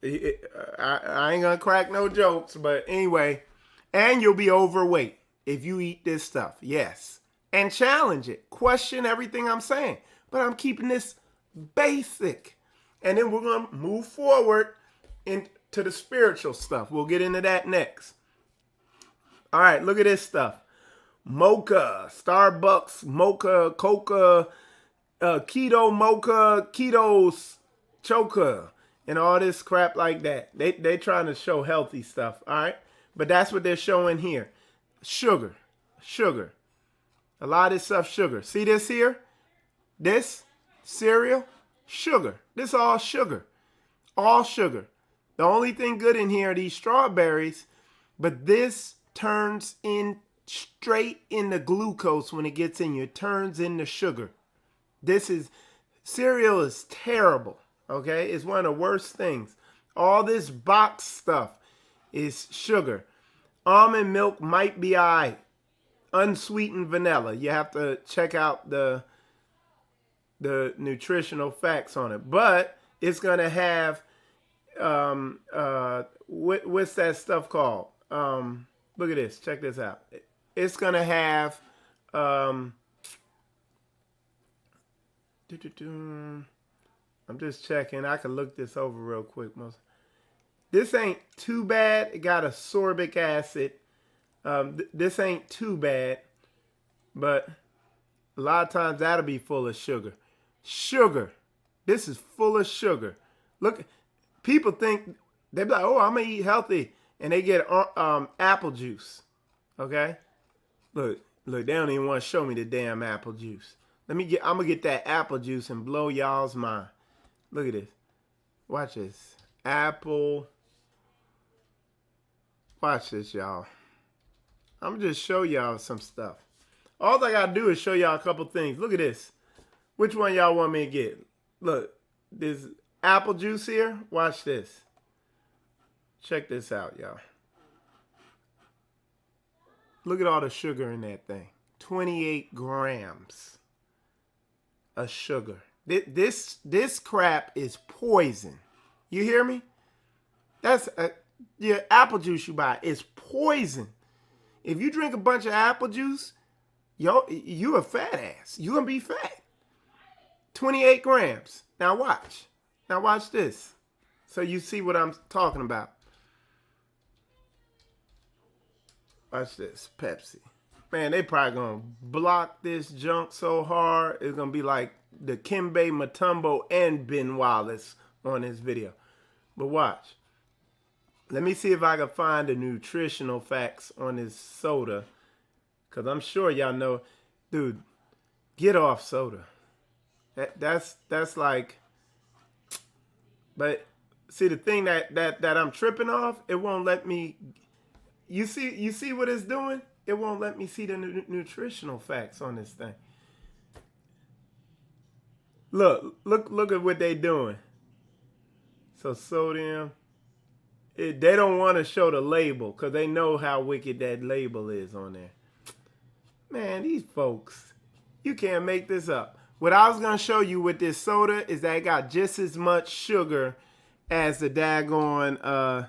ain't gonna crack no jokes, but anyway, and you'll be overweight if you eat this stuff. Yes. And challenge it. Question everything I'm saying. But I'm keeping this basic. And then we're gonna move forward into the spiritual stuff. We'll get into that next. All right, look at this stuff. Mocha, Starbucks, mocha, coca, keto mocha, keto choca, and all this crap like that. They trying to show healthy stuff, all right? But that's what they're showing here. Sugar. A lot of this stuff, sugar. See this here? This cereal, sugar. This all sugar. All sugar. The only thing good in here are these strawberries, but this turns in straight into glucose when it gets in you. It turns into sugar. Cereal is terrible, okay? It's one of the worst things. All this box stuff is sugar. Almond milk might be all right. Unsweetened vanilla. You have to check out the nutritional facts on it. But it's going to have what's that stuff called? Look at this. Check this out. It's gonna have I'm just checking. I can look this over real quick. This ain't too bad. It got ascorbic acid. This ain't too bad, but a lot of times that'll be full of sugar. This is full of sugar. Look. People think, they be like, oh, I'm going to eat healthy. And they get apple juice. Okay? Look, they don't even want to show me the damn apple juice. I'm going to get that apple juice and blow y'all's mind. Look at this. Watch this. Apple. Watch this, y'all. I'm going to just show y'all some stuff. All I got to do is show y'all a couple things. Look at this. Which one y'all want me to get? Look, this apple juice here. Watch this. Check this out, y'all. Look at all the sugar in that thing. 28 grams of sugar. This crap is poison. You hear me? That's your apple juice you buy. It's poison. If you drink a bunch of apple juice, you a fat ass. You gonna be fat. 28 grams. Now watch. Now watch this. So you see what I'm talking about. Watch this. Pepsi. Man, they probably gonna block this junk so hard. It's gonna be like the Kimbe Mutombo and Ben Wallace on this video. But watch. Let me see if I can find the nutritional facts on this soda. Because I'm sure y'all know. Dude, get off soda. That's like... But see, the thing that I'm tripping off, it won't let me... You see what it's doing? it won't let me see the nutritional facts on this thing. Look at what they doing. So sodium, they don't want to show the label because they know how wicked that label is on there. Man, these folks, you can't make this up. What I was going to show you with this soda is that it got just as much sugar as the daggone,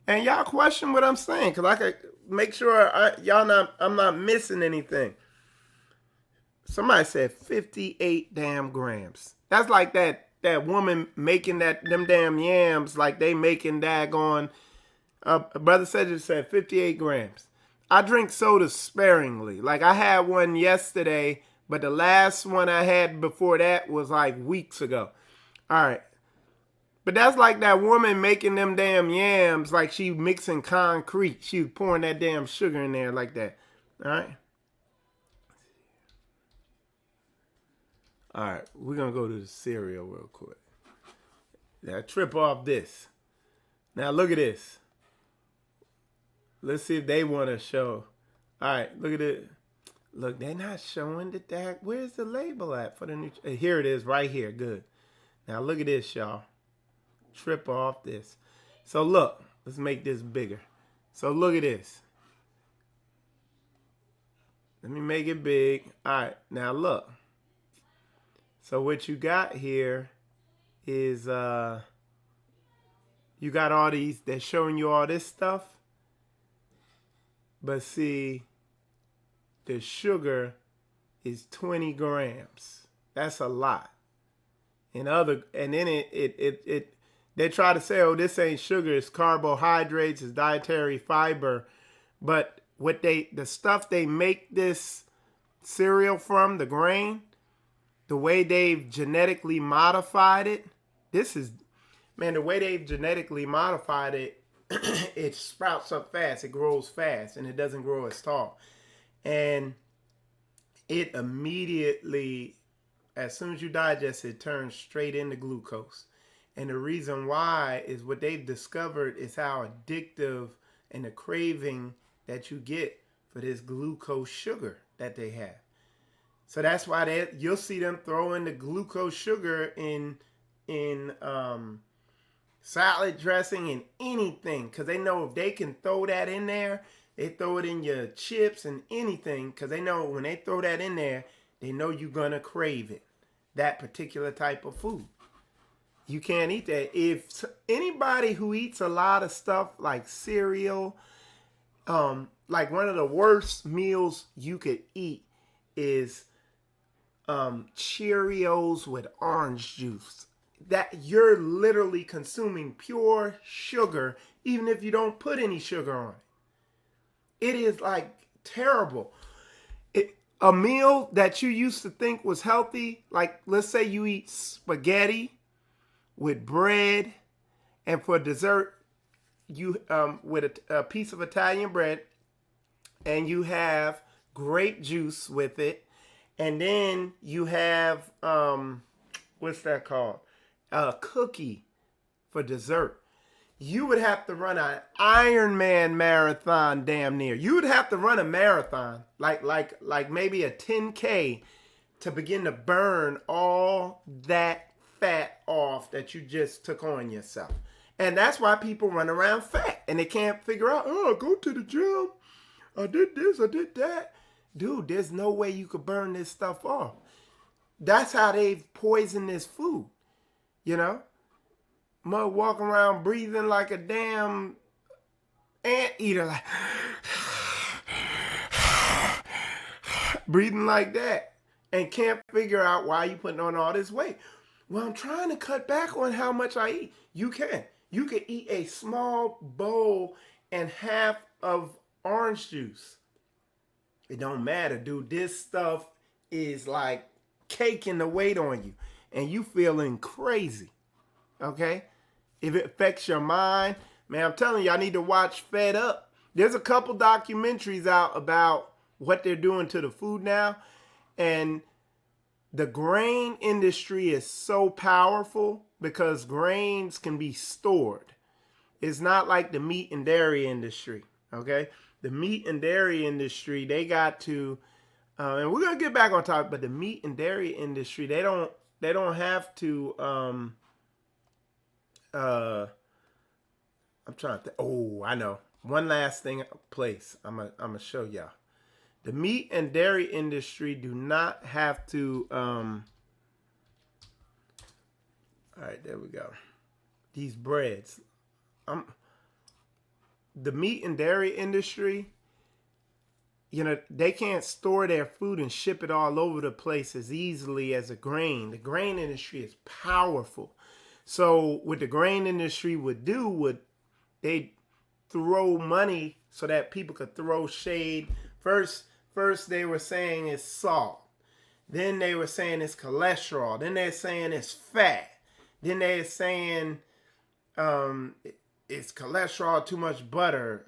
and y'all question what I'm saying because I could make sure I'm not missing anything. Somebody said 58 damn grams. That's like that woman making them damn yams like they making daggone. Brother Cedric said 58 grams. I drink sodas sparingly. Like I had one yesterday, but the last one I had before that was like weeks ago. All right. But that's like that woman making them damn yams like she mixing concrete. She was pouring that damn sugar in there like that. All right. All right. We're going to go to the cereal real quick. Now trip off this. Now look at this. Let's see if they want to show. All right, look at it. Look, they're not showing the tag. Where's the label at for the new? Here it is, right here. Good. Now look at this, y'all. Trip off this. So look, let's make this bigger. So look at this. Let me make it big. All right, now look. So what you got here is you got all these. They're showing you all this stuff. But see, the sugar is 20 grams. That's a lot. And then they try to say, oh, this ain't sugar, it's carbohydrates, it's dietary fiber. But the stuff they make this cereal from, the grain, the way they've genetically modified it, the way they've genetically modified it, it sprouts up fast, it grows fast, and it doesn't grow as tall. And it immediately, as soon as you digest it, turns straight into glucose. And the reason why is what they've discovered is how addictive and the craving that you get for this glucose sugar that they have. So that's why you'll see them throwing the glucose sugar in salad dressing and anything, because they know if they can throw that in there, they throw it in your chips and anything, because they know when they throw that in there, they know you're going to crave it, that particular type of food. You can't eat that. If anybody who eats a lot of stuff like cereal, like one of the worst meals you could eat is Cheerios with orange juice. That you're literally consuming pure sugar, even if you don't put any sugar on it. It is like terrible. A meal that you used to think was healthy, like let's say you eat spaghetti with bread, and for dessert, you with a piece of Italian bread, and you have grape juice with it, and then you have what's that called? A cookie for dessert. You would have to run an Ironman marathon damn near. You would have to run a marathon, like maybe a 10K, to begin to burn all that fat off that you just took on yourself. And that's why people run around fat and they can't figure out, oh, I go to the gym, I did this, I did that. Dude, there's no way you could burn this stuff off. That's how they've poisoned this food. You know, mud walking around breathing like a damn anteater, like breathing like that, and can't figure out why you putting on all this weight. Well, I'm trying to cut back on how much I eat. You can. You can eat a small bowl and half of orange juice. It don't matter, dude. This stuff is like caking the weight on you. And you feeling crazy, okay? If it affects your mind, man, I'm telling you, I need to watch Fed Up. There's a couple documentaries out about what they're doing to the food now. And the grain industry is so powerful because grains can be stored. It's not like the meat and dairy industry, Okay, the meat and dairy industry, they got to, and we're gonna get back on topic. But the meat and dairy industry, they don't have to. I'm trying to. Oh, I know. One last thing, place. I'm gonna show y'all. The meat and dairy industry do not have to. All right, there we go. These breads. The meat and dairy industry, they can't store their food and ship it all over the place as easily as a grain. The grain industry is powerful. So what the grain industry would do they throw money so that people could throw shade. First they were saying it's salt. Then they were saying it's cholesterol. Then they're saying it's fat. Then they're saying it's cholesterol, too much butter.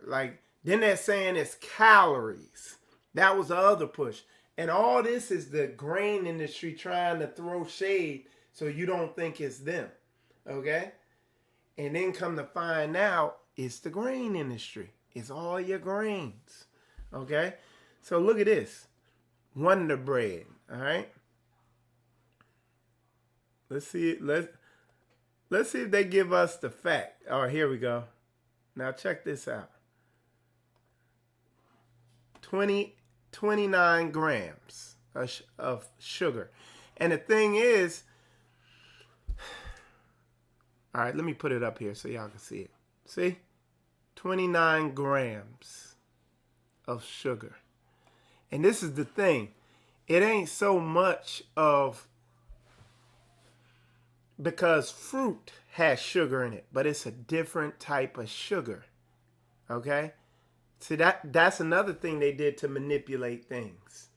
Then they're saying it's calories. That was the other push. And all this is the grain industry trying to throw shade so you don't think it's them. Okay? And then come to find out, it's the grain industry. It's all your grains. Okay? So look at this. Wonder Bread. All right? Let's see. Let's see if they give us the fact. Oh, here we go. Now check this out. 29 grams of sugar. And the thing is, all right, let me put it up here so y'all can see it. See? 29 grams of sugar. And this is the thing. It ain't so much of, because fruit has sugar in it, but it's a different type of sugar. Okay? See, that's another thing they did to manipulate things.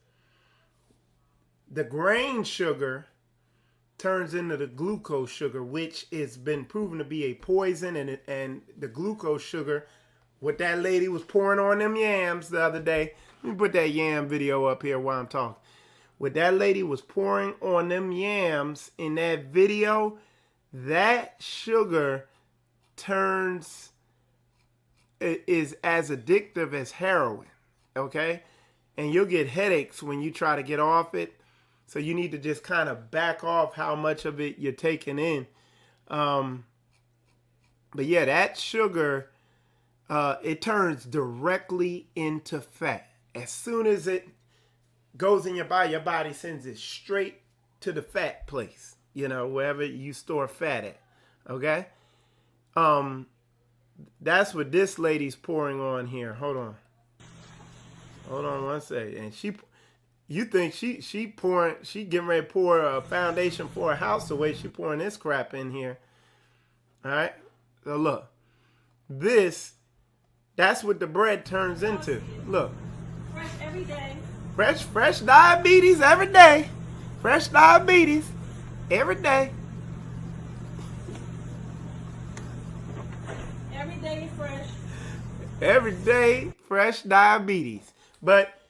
The grain sugar turns into the glucose sugar, which has been proven to be a poison, and the glucose sugar, what that lady was pouring on them yams the other day. Let me put that yam video up here while I'm talking. What that lady was pouring on them yams in that video, that sugar is as addictive as heroin, okay? And you'll get headaches when you try to get off it. So you need to just kind of back off how much of it you're taking in. But yeah, that sugar, it turns directly into fat. As soon as it goes in your body sends it straight to the fat place, wherever you store fat at. Okay? That's what this lady's pouring on here. Hold on one second. And you think she getting ready to pour a foundation for a house the way she pouring this crap in here. All right? So look. That's what the bread turns into. Look. Fresh every day. Fresh diabetes every day. Fresh diabetes every day. Every day fresh. Every day fresh diabetes. But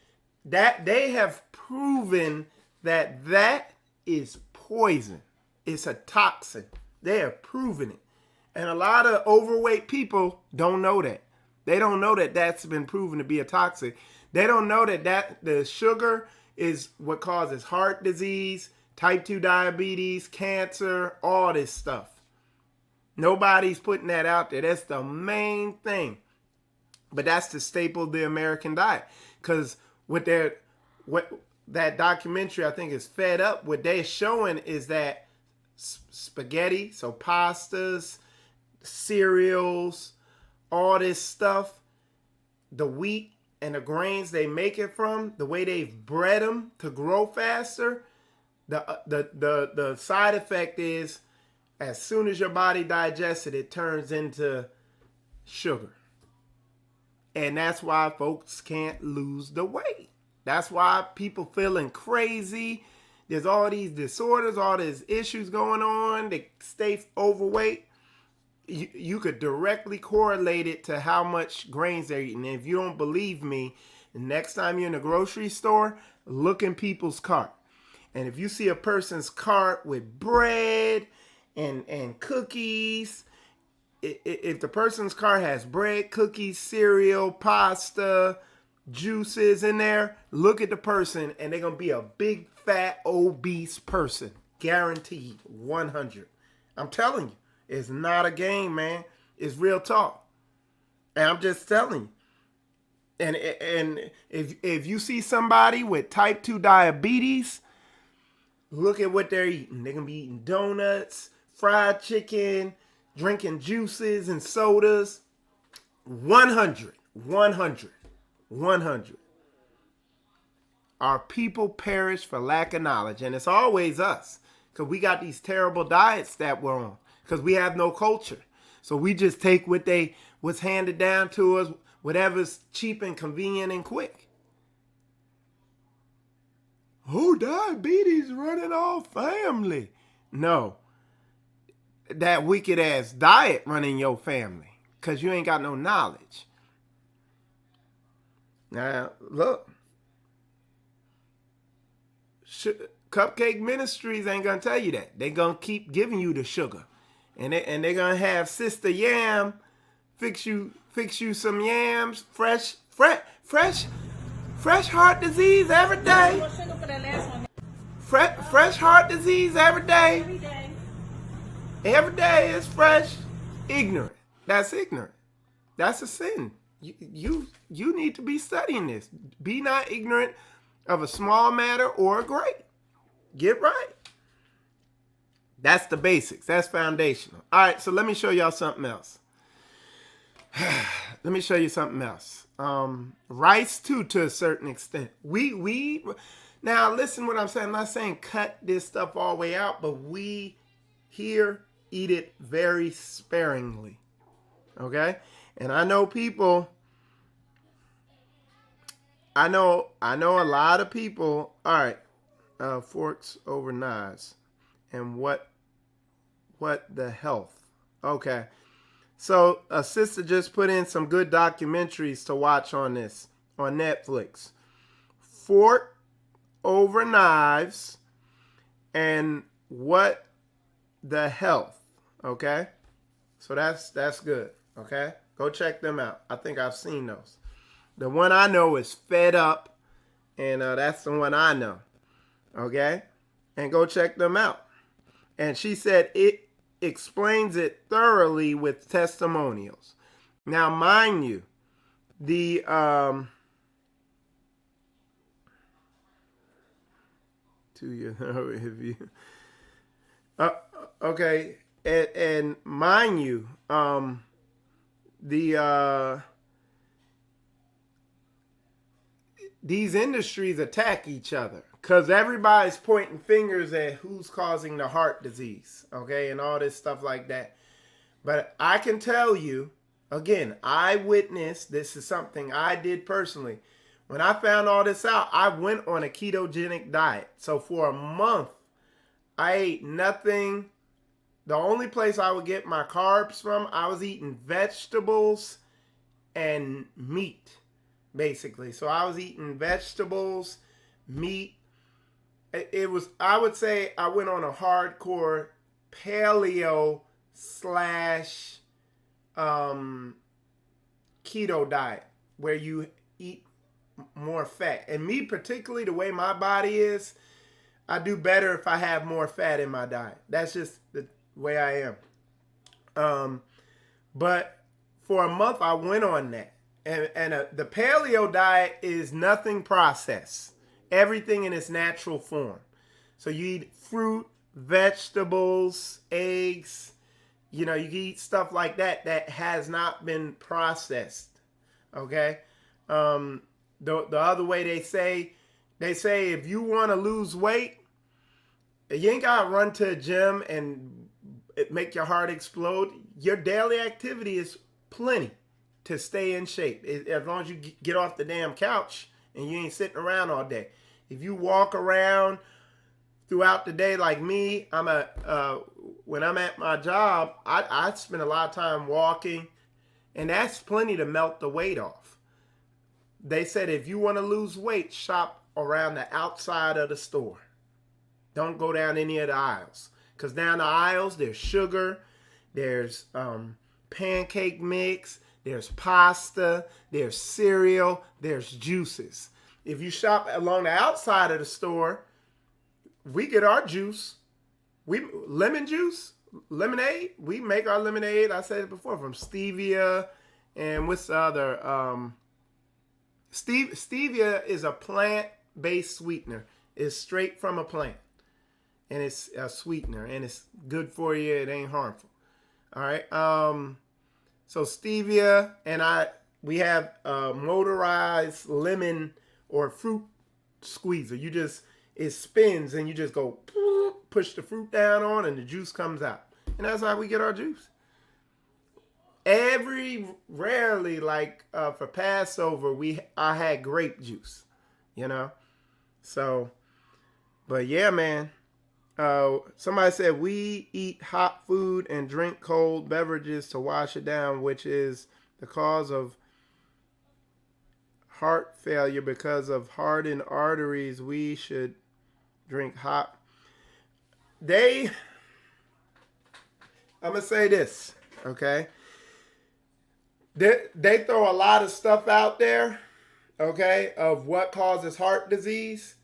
that they have proven that is poison. It's a toxin. They have proven it. And a lot of overweight people don't know that. They don't know that that's been proven to be a toxin. They don't know that the sugar is what causes heart disease, type 2 diabetes, cancer, all this stuff. Nobody's putting that out there. That's the main thing. But that's the staple of the American diet. Because what that documentary, I think, is Fed Up, what they're showing is that spaghetti, so pastas, cereals, all this stuff, the wheat and the grains they make it from, the way they've bred them to grow faster, the side effect is as soon as your body digests it, it turns into sugar. And that's why folks can't lose the weight. That's why people feeling crazy. There's all these disorders, all these issues going on. They stay overweight. You could directly correlate it to how much grains they're eating. And if you don't believe me, the next time you're in a grocery store, look in people's cart. And if you see a person's cart with bread and cookies, if the person's car has bread, cookies, cereal, pasta, juices in there, look at the person and they're going to be a big, fat, obese person. Guaranteed. 100. I'm telling you. It's not a game, man. It's real talk. And I'm just telling you. And if you see somebody with type 2 diabetes, look at what they're eating. They're going to be eating donuts, fried chicken, drinking juices and sodas. 100. 100. 100. Our people perish for lack of knowledge. And it's always us. Because we got these terrible diets that we're on. Because we have no culture. So we just take what's handed down to us, whatever's cheap and convenient and quick. Oh, diabetes running our family. No. That wicked ass diet running your family. Because you ain't got no knowledge. Now, look. Cupcake Ministries ain't going to tell you that. They're going to keep giving you the sugar. And they're going to have Sister Yam fix you some yams, fresh heart disease every day. Fresh heart disease every day. Every day. Every day is fresh. Ignorant. That's ignorant. That's a sin. You need to be studying this. Be not ignorant of a small matter or a great. Get right. That's the basics. That's foundational. All right, so let me show y'all something else. Let me show you something else. Rice too, to a certain extent. We now listen what I'm saying. I'm not saying cut this stuff all the way out, but we here eat it very sparingly. Okay? And I know people. I know a lot of people. All right, forks over knives, and what the health? Okay. So a sister just put in some good documentaries to watch on this on Netflix. Fork over knives and what the health. Okay? So that's good. Okay? Go check them out. I think I've seen those. The one I know is Fed Up, and that's the one I know. Okay? And go check them out. And she said it explains it thoroughly with testimonials. Now, mind you, the okay, and mind you, these industries attack each other because everybody's pointing fingers at who's causing the heart disease, okay, and all this stuff like that. But I can tell you, again, I witnessed, this is something I did personally. When I found all this out, I went on a ketogenic diet. So for a month, I ate nothing. The only place I would get my carbs from, I was eating vegetables and meat, basically. So I was eating vegetables, meat. It was, I would say I went on a hardcore paleo / keto diet where you eat more fat. And me particularly, the way my body is, I do better if I have more fat in my diet. That's just the way I am. But for a month I went on that. And the paleo diet is nothing processed. Everything in its natural form. So you eat fruit, vegetables, eggs. You know, you eat stuff like that that has not been processed. Okay? The other way they say if you want to lose weight, you ain't got to run to a gym and make your heart explode. Your daily activity is plenty to stay in shape. As long as you get off the damn couch and you ain't sitting around all day. If you walk around throughout the day like me, when I'm at my job, I spend a lot of time walking, and that's plenty to melt the weight off. They said if you want to lose weight, shop around the outside of the store. Don't go down any of the aisles. Because down the aisles, there's sugar, there's pancake mix, there's pasta, there's cereal, there's juices. If you shop along the outside of the store, we get our juice. Lemon juice, lemonade. We make our lemonade, I said it before, from stevia and what's the other? Stevia is a plant-based sweetener. It's straight from a plant. And it's a sweetener. And it's good for you. It ain't harmful. All right. So stevia and we have a motorized lemon or fruit squeezer. It spins and you just go push the fruit down on and the juice comes out. And that's how we get our juice. Rarely, like for Passover, I had grape juice, So, but yeah, man. Somebody said we eat hot food and drink cold beverages to wash it down, which is the cause of heart failure because of hardened arteries. We should drink hot. I'm gonna say this, okay? They throw a lot of stuff out there, okay, of what causes heart disease.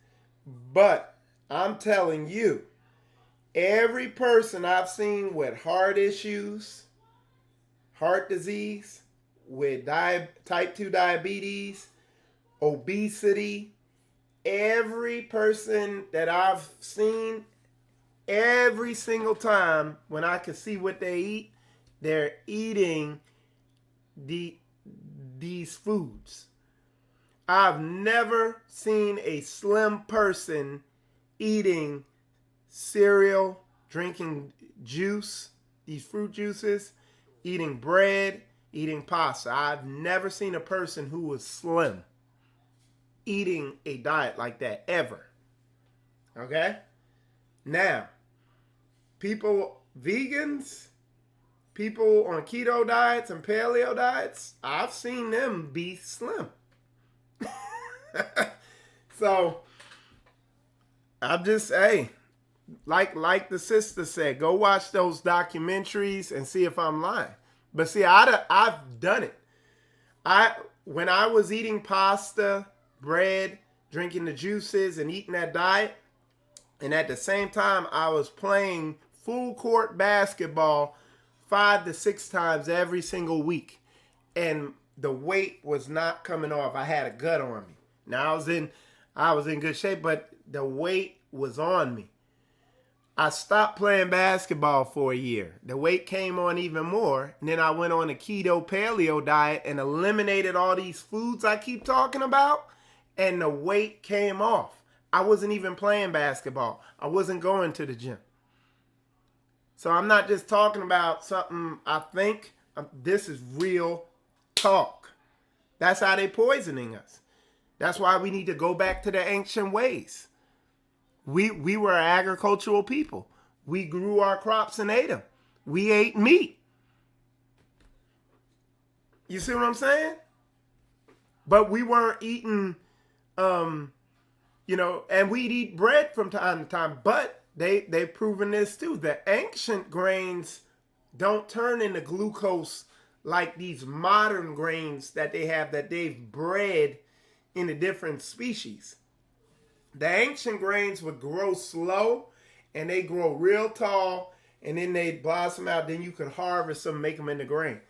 But I'm telling you, every person I've seen with heart issues, heart disease, with type 2 diabetes, obesity, every person that I've seen, every single time when I can see what they eat, they're eating these foods. I've never seen a slim person eating cereal, drinking juice, these fruit juices, eating bread, eating pasta. I've never seen a person who was slim eating a diet like that ever. Okay? Now, vegans, people on keto diets and paleo diets, I've seen them be slim. So, I'm just saying, like the sister said, go watch those documentaries and see if I'm lying. But see, I've done it. When I was eating pasta, bread, drinking the juices, and eating that diet, and at the same time, I was playing full court basketball 5 to 6 times every single week. And the weight was not coming off. I had a gut on me. Now I was in good shape, but the weight was on me. I stopped playing basketball for a year. The weight came on even more. And then I went on a keto paleo diet and eliminated all these foods I keep talking about. And the weight came off. I wasn't even playing basketball. I wasn't going to the gym. So I'm not just talking about something I think. This is real talk. That's how they're poisoning us. That's why we need to go back to the ancient ways. We were agricultural people. We grew our crops and ate them. We ate meat. You see what I'm saying? But we weren't eating, and we'd eat bread from time to time. But they've proven this too. The ancient grains don't turn into glucose like these modern grains that they have that they've bred into different species. The ancient grains would grow slow and they grow real tall and then they blossom out. Then you could harvest them, make them into grain.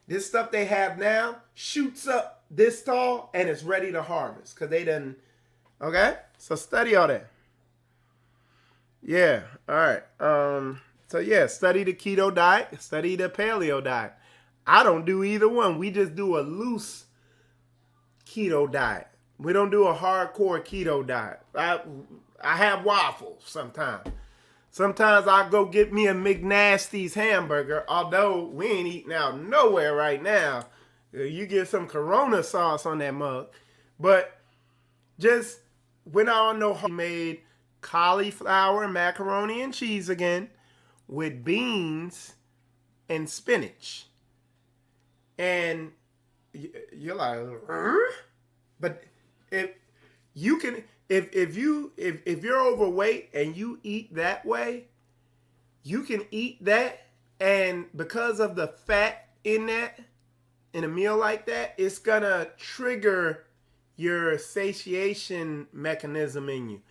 This stuff they have now shoots up this tall and it's ready to harvest because they done. Okay? So study all that. Yeah. All right. Study the keto diet, study the paleo diet. I don't do either one. We just do a loose keto diet. We don't do a hardcore keto diet. I have waffles sometimes. Sometimes I go get me a McNasty's hamburger, although we ain't eating out nowhere right now. You get some Corona sauce on that mug. But just when I don't know how he made cauliflower, macaroni, and cheese again with beans and spinach. And you're like, but if you're overweight and you eat that way, you can eat that, and because of the fat in a meal like that, it's gonna trigger your satiation mechanism in you.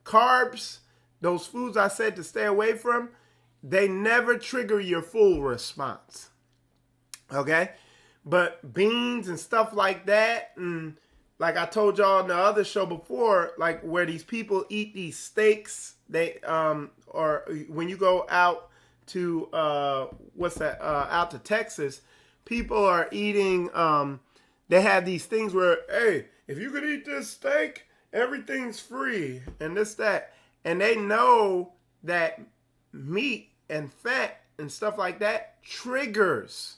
Carbs, those foods I said to stay away from, they never trigger your full response. Okay? But beans and stuff like that, and like I told y'all in the other show before, like where these people eat these steaks, they or when you go out to out to Texas, people are eating they have these things where, hey, if you could eat this steak, everything's free and this that. And they know that meat and fat and stuff like that triggers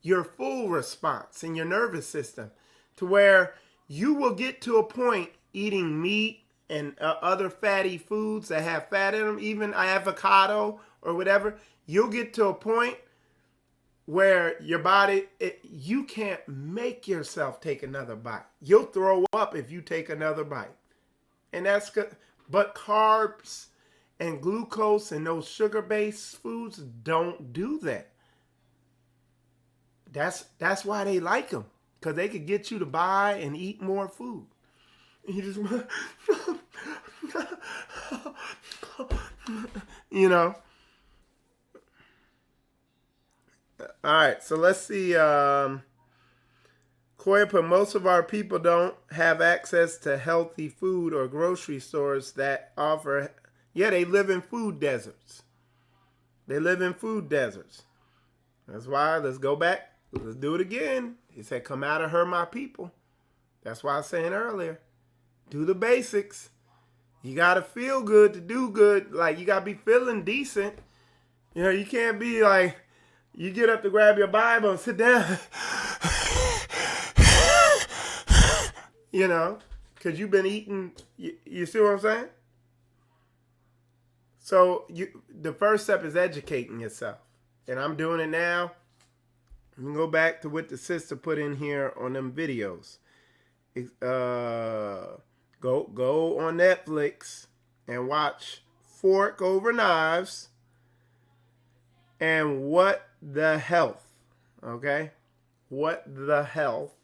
your full response in your nervous system, to where you will get to a point eating meat and other fatty foods that have fat in them, even avocado or whatever. You'll get to a point where your body, you can't make yourself take another bite. You'll throw up if you take another bite. And that's good. But carbs and glucose and those sugar-based foods don't do that. That's why they like them, because they could get you to buy and eat more food. And you just, you know. All right, so let's see. Koya put, most of our people don't have access to healthy food or grocery stores that offer. Yeah, they live in food deserts. That's why, let's go back. Let's do it again. He said, come out of her, my people. That's why I was saying earlier. Do the basics. You got to feel good to do good. Like, you got to be feeling decent. You know, you can't be like, you get up to grab your Bible and sit down. You know, because you've been eating. You see what I'm saying? So the first step is educating yourself. And I'm doing it now. You can go back to what the sister put in here on them videos. Go on Netflix and watch Fork Over Knives and What the Health. Okay? What the Health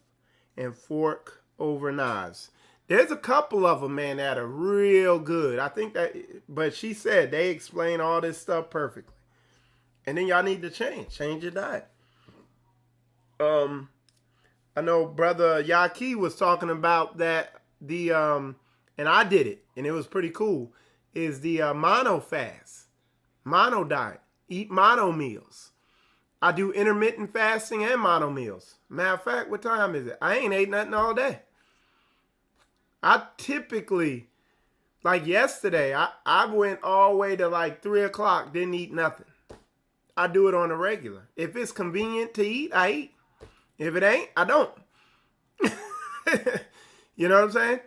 and Fork Over Knives. There's a couple of them, man, that are real good. I think that, but she said they explain all this stuff perfectly. And then y'all need to change your diet. I know Brother Yaki was talking about that, and I did it, and it was pretty cool, is the mono fast, mono diet, eat mono meals. I do intermittent fasting and mono meals. Matter of fact, what time is it? I ain't ate nothing all day. I typically, like yesterday, I went all the way to like 3 o'clock, didn't eat nothing. I do it on a regular. If it's convenient to eat, I eat. If it ain't, I don't. You know what I'm saying?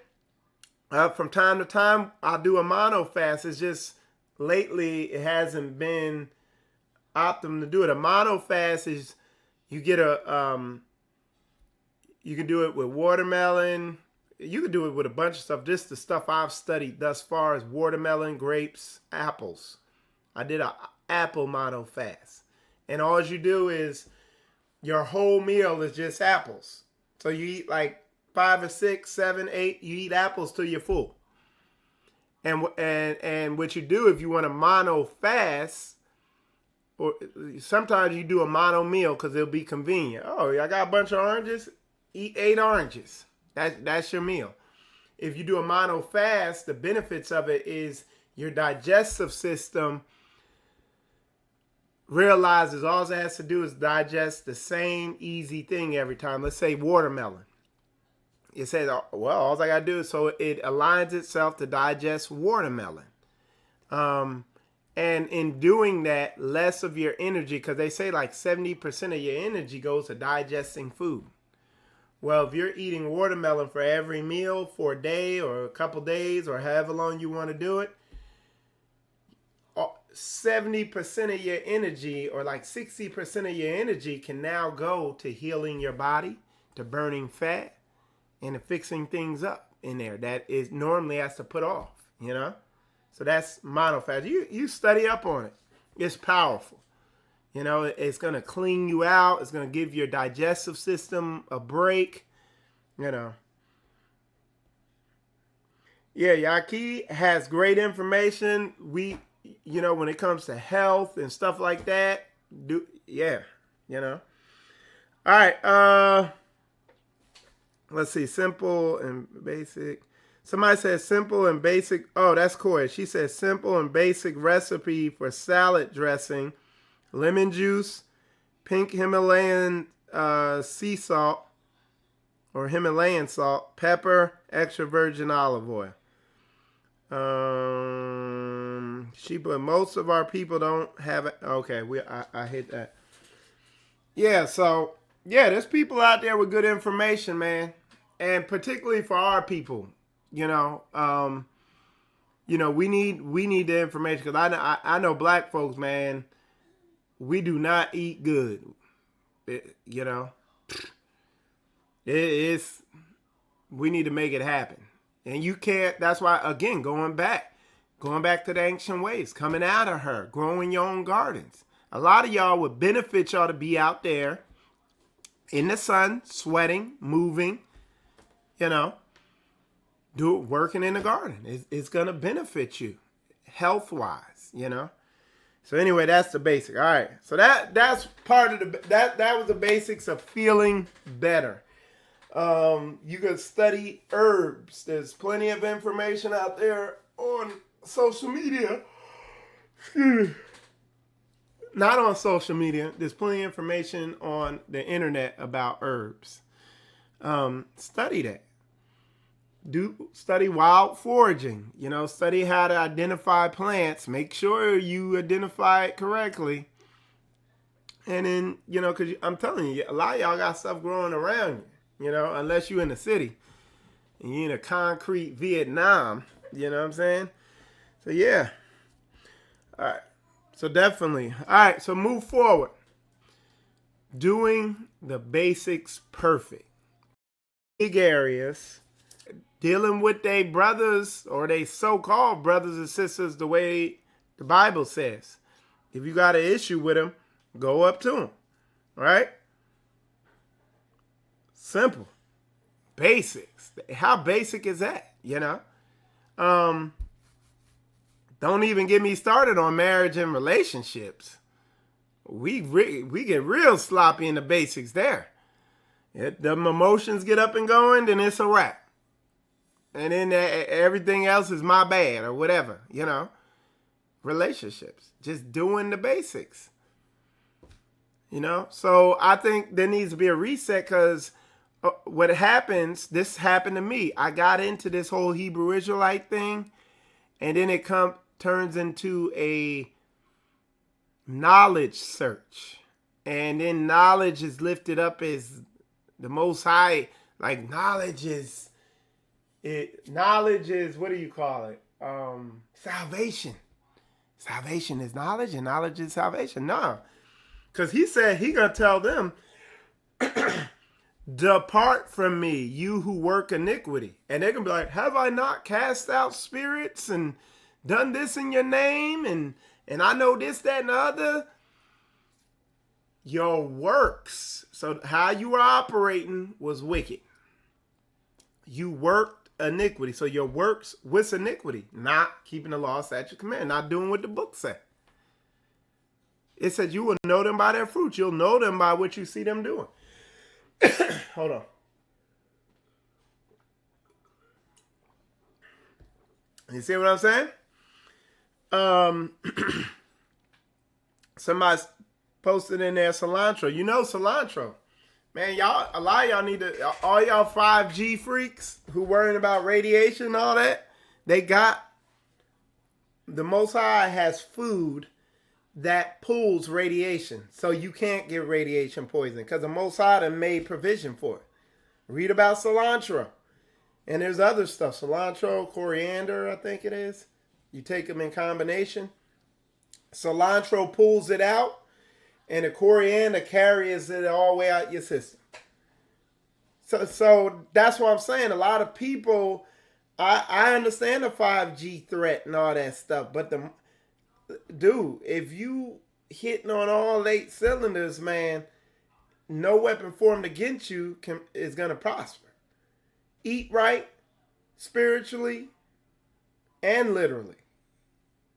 From time to time, I'll do a mono fast. It's just lately it hasn't been optimum to do it. A mono fast is you get you can do it with watermelon. You can do it with a bunch of stuff. Just the stuff I've studied thus far is watermelon, grapes, apples. I did an apple mono fast. And all you do is your whole meal is just apples. So you eat like 5 or 6, 7, 8. You eat apples till you're full. And what you do if you want a mono fast, or sometimes you do a mono meal because it'll be convenient. Oh, I got a bunch of oranges. Eat 8 oranges. That's your meal. If you do a mono fast, the benefits of it is your digestive system realizes all it has to do is digest the same easy thing every time. Let's say watermelon. It says, well, all I got to do is, so it aligns itself to digest watermelon. And in doing that, less of your energy, because they say like 70% of your energy goes to digesting food. Well, if you're eating watermelon for every meal for a day or a couple days or however long you want to do it, 70% of your energy, or like 60% of your energy, can now go to healing your body, to burning fat, and to fixing things up in there that is normally has to put off, So that's monofast. You study up on it. It's powerful. You know, it's going to clean you out. It's going to give your digestive system a break. You know. Yeah, Yaki has great information. When it comes to health and stuff like that, you know. All right, let's see, simple and basic. Somebody says simple and basic. Oh, that's Corey. She says simple and basic recipe for salad dressing: lemon juice, pink Himalayan sea salt or Himalayan salt, pepper, extra virgin olive oil. But most of our people don't have it. Okay, I hit that. Yeah, so yeah, there's people out there with good information, man, and particularly for our people, we need the information because I know black folks, man, we do not eat good. It's we need to make it happen, and you can't. That's why again, going back to the ancient ways, coming out of her, growing your own gardens. A lot of y'all would benefit y'all to be out there in the sun, sweating, moving, working in the garden. It's going to benefit you health-wise, So anyway, that's the basic. All right. So that's part of that was the basics of feeling better. You can study herbs. There's plenty of information out there on social media. Not on social media. There's plenty of information on the internet about herbs. Study that. Study wild foraging. Study how to identify plants. Make sure you identify it correctly. And then, because I'm telling you, a lot of y'all got stuff growing around you, unless you're in the city. And you're in a concrete Vietnam. You know what I'm saying? So, yeah. All right. So definitely. All right. So move forward. Doing the basics perfect. Big areas. Dealing with their brothers or they so-called brothers and sisters the way the Bible says. If you got an issue with them, go up to them. Right? Simple. Basics. How basic is that? Don't even get me started on marriage and relationships. We get real sloppy in the basics there. The emotions get up and going, then it's a wrap. And then everything else is my bad or whatever, Relationships. Just doing the basics. So I think there needs to be a reset because what happens, this happened to me. I got into this whole Hebrew Israelite thing, and then it turns into a knowledge search. And then knowledge is lifted up as the most high. Like knowledge is, what do you call it? Salvation. Salvation is knowledge and knowledge is salvation. No. Because he said he going to tell them, depart from me, you who work iniquity. And they're going to be like, have I not cast out spirits and done this in your name? And I know this, that, and the other. Your works. So how you were operating was wicked. You worked iniquity. So your works, what's iniquity? Not keeping the law, statute, command. Not doing what the book said. It said you will know them by their fruits. You'll know them by what you see them doing. Hold on. You see what I'm saying? Somebody posted in there cilantro. Cilantro. Man, y'all, a lot of y'all need to, all y'all 5G freaks who worrying about radiation and all that, the Most High has food that pulls radiation. So you can't get radiation poisoning because the Most High done made provision for it. Read about cilantro. And there's other stuff. Cilantro, coriander, I think it is. You take them in combination. Cilantro pulls it out. And the coriander carries it all the way out your system. So that's what I'm saying. A lot of people, I understand the 5G threat and all that stuff. But if you hitting on all 8 cylinders, man, no weapon formed against you is going to prosper. Eat right, spiritually and literally,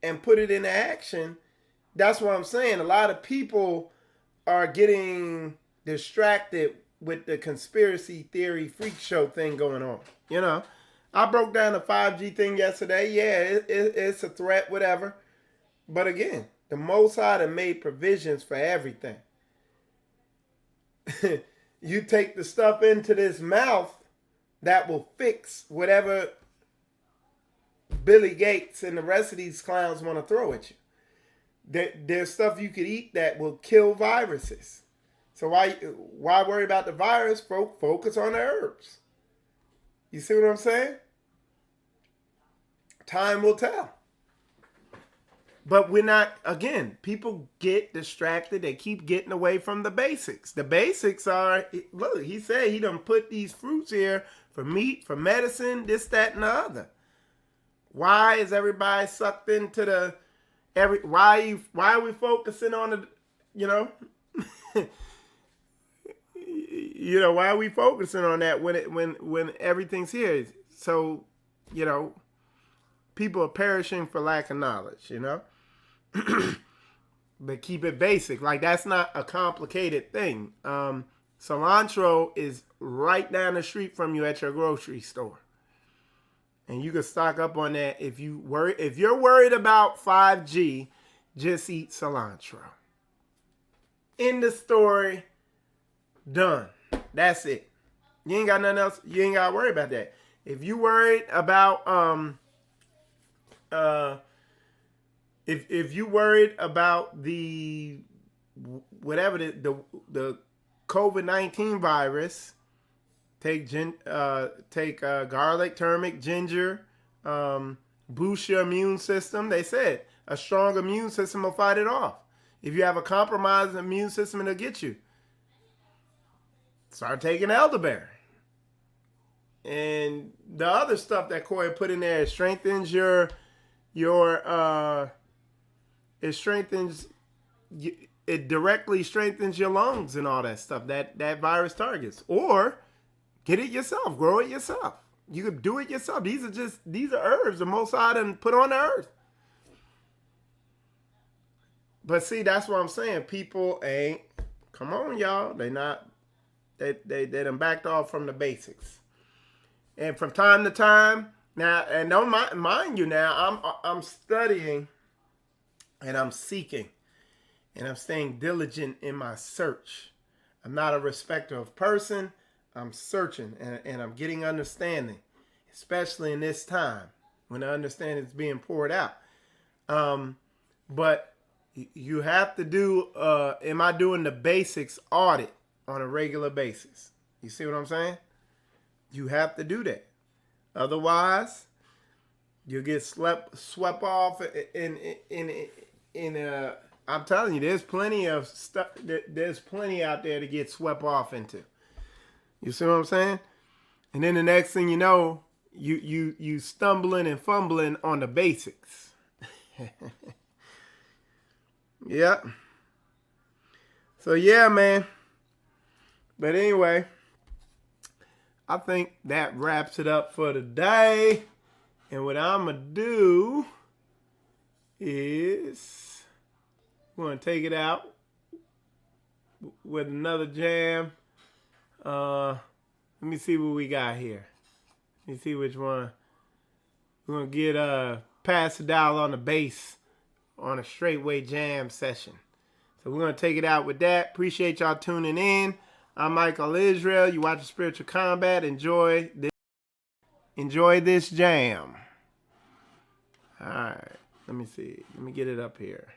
and put it into action. That's what I'm saying. A lot of people are getting distracted with the conspiracy theory freak show thing going on. You know, I broke down the 5G thing yesterday. Yeah, it's a threat, whatever. But again, the Most High have made provisions for everything. You take the stuff into this mouth that will fix whatever Billy Gates and the rest of these clowns want to throw at you. There's stuff you could eat that will kill viruses. So why worry about the virus? Focus on the herbs. You see what I'm saying? Time will tell. But we're not, again, people get distracted. They keep getting away from the basics. The basics are, look, he said he done put these fruits here for meat, for medicine, this, that, and the other. Why is everybody sucked into the, why are we focusing on the, why are we focusing on that when everything's here? So, people are perishing for lack of knowledge, But keep it basic. Like, that's not a complicated thing. Cilantro is right down the street from you at your grocery store. And you can stock up on that. If you're worried about 5G, just eat cilantro. End the story. Done. That's it. You ain't got nothing else. You ain't got to worry about that. If you worried about if you worried about the whatever the COVID-19 virus, take garlic, turmeric, ginger, boost your immune system. They said a strong immune system will fight it off. If you have a compromised immune system, it'll get you. Start taking elderberry. And the other stuff that Corey put in there, it strengthens it directly strengthens your lungs and all that stuff that virus targets. Or get it yourself, grow it yourself. You could do it yourself. These are herbs the Most High done put on the earth. But see, that's what I'm saying. People ain't, come on, y'all. They done backed off from the basics. And from time to time, now, and don't mind you now, I'm studying and I'm seeking and I'm staying diligent in my search. I'm not a respecter of person. I'm searching and I'm getting understanding, especially in this time when the understanding is being poured out. But you have to do, am I doing the basics audit on a regular basis? You see what I'm saying? You have to do that. Otherwise, you'll get swept off I'm telling you, there's plenty of stuff. There's plenty out there to get swept off into. You see what I'm saying? And then the next thing you know, you stumbling and fumbling on the basics. Yeah. So yeah, man. But anyway, I think that wraps it up for today. And what I'm going to do is we're going to take it out with another jam. Let me see what we got here. Let me see which one. We're going to get Pass the Dial on the bass on a Straitway jam session. So we're going to take it out with that. Appreciate y'all tuning in. I'm Michael Israel. You watch Spiritual Combat. Enjoy this jam. All right. Let me see. Let me get it up here.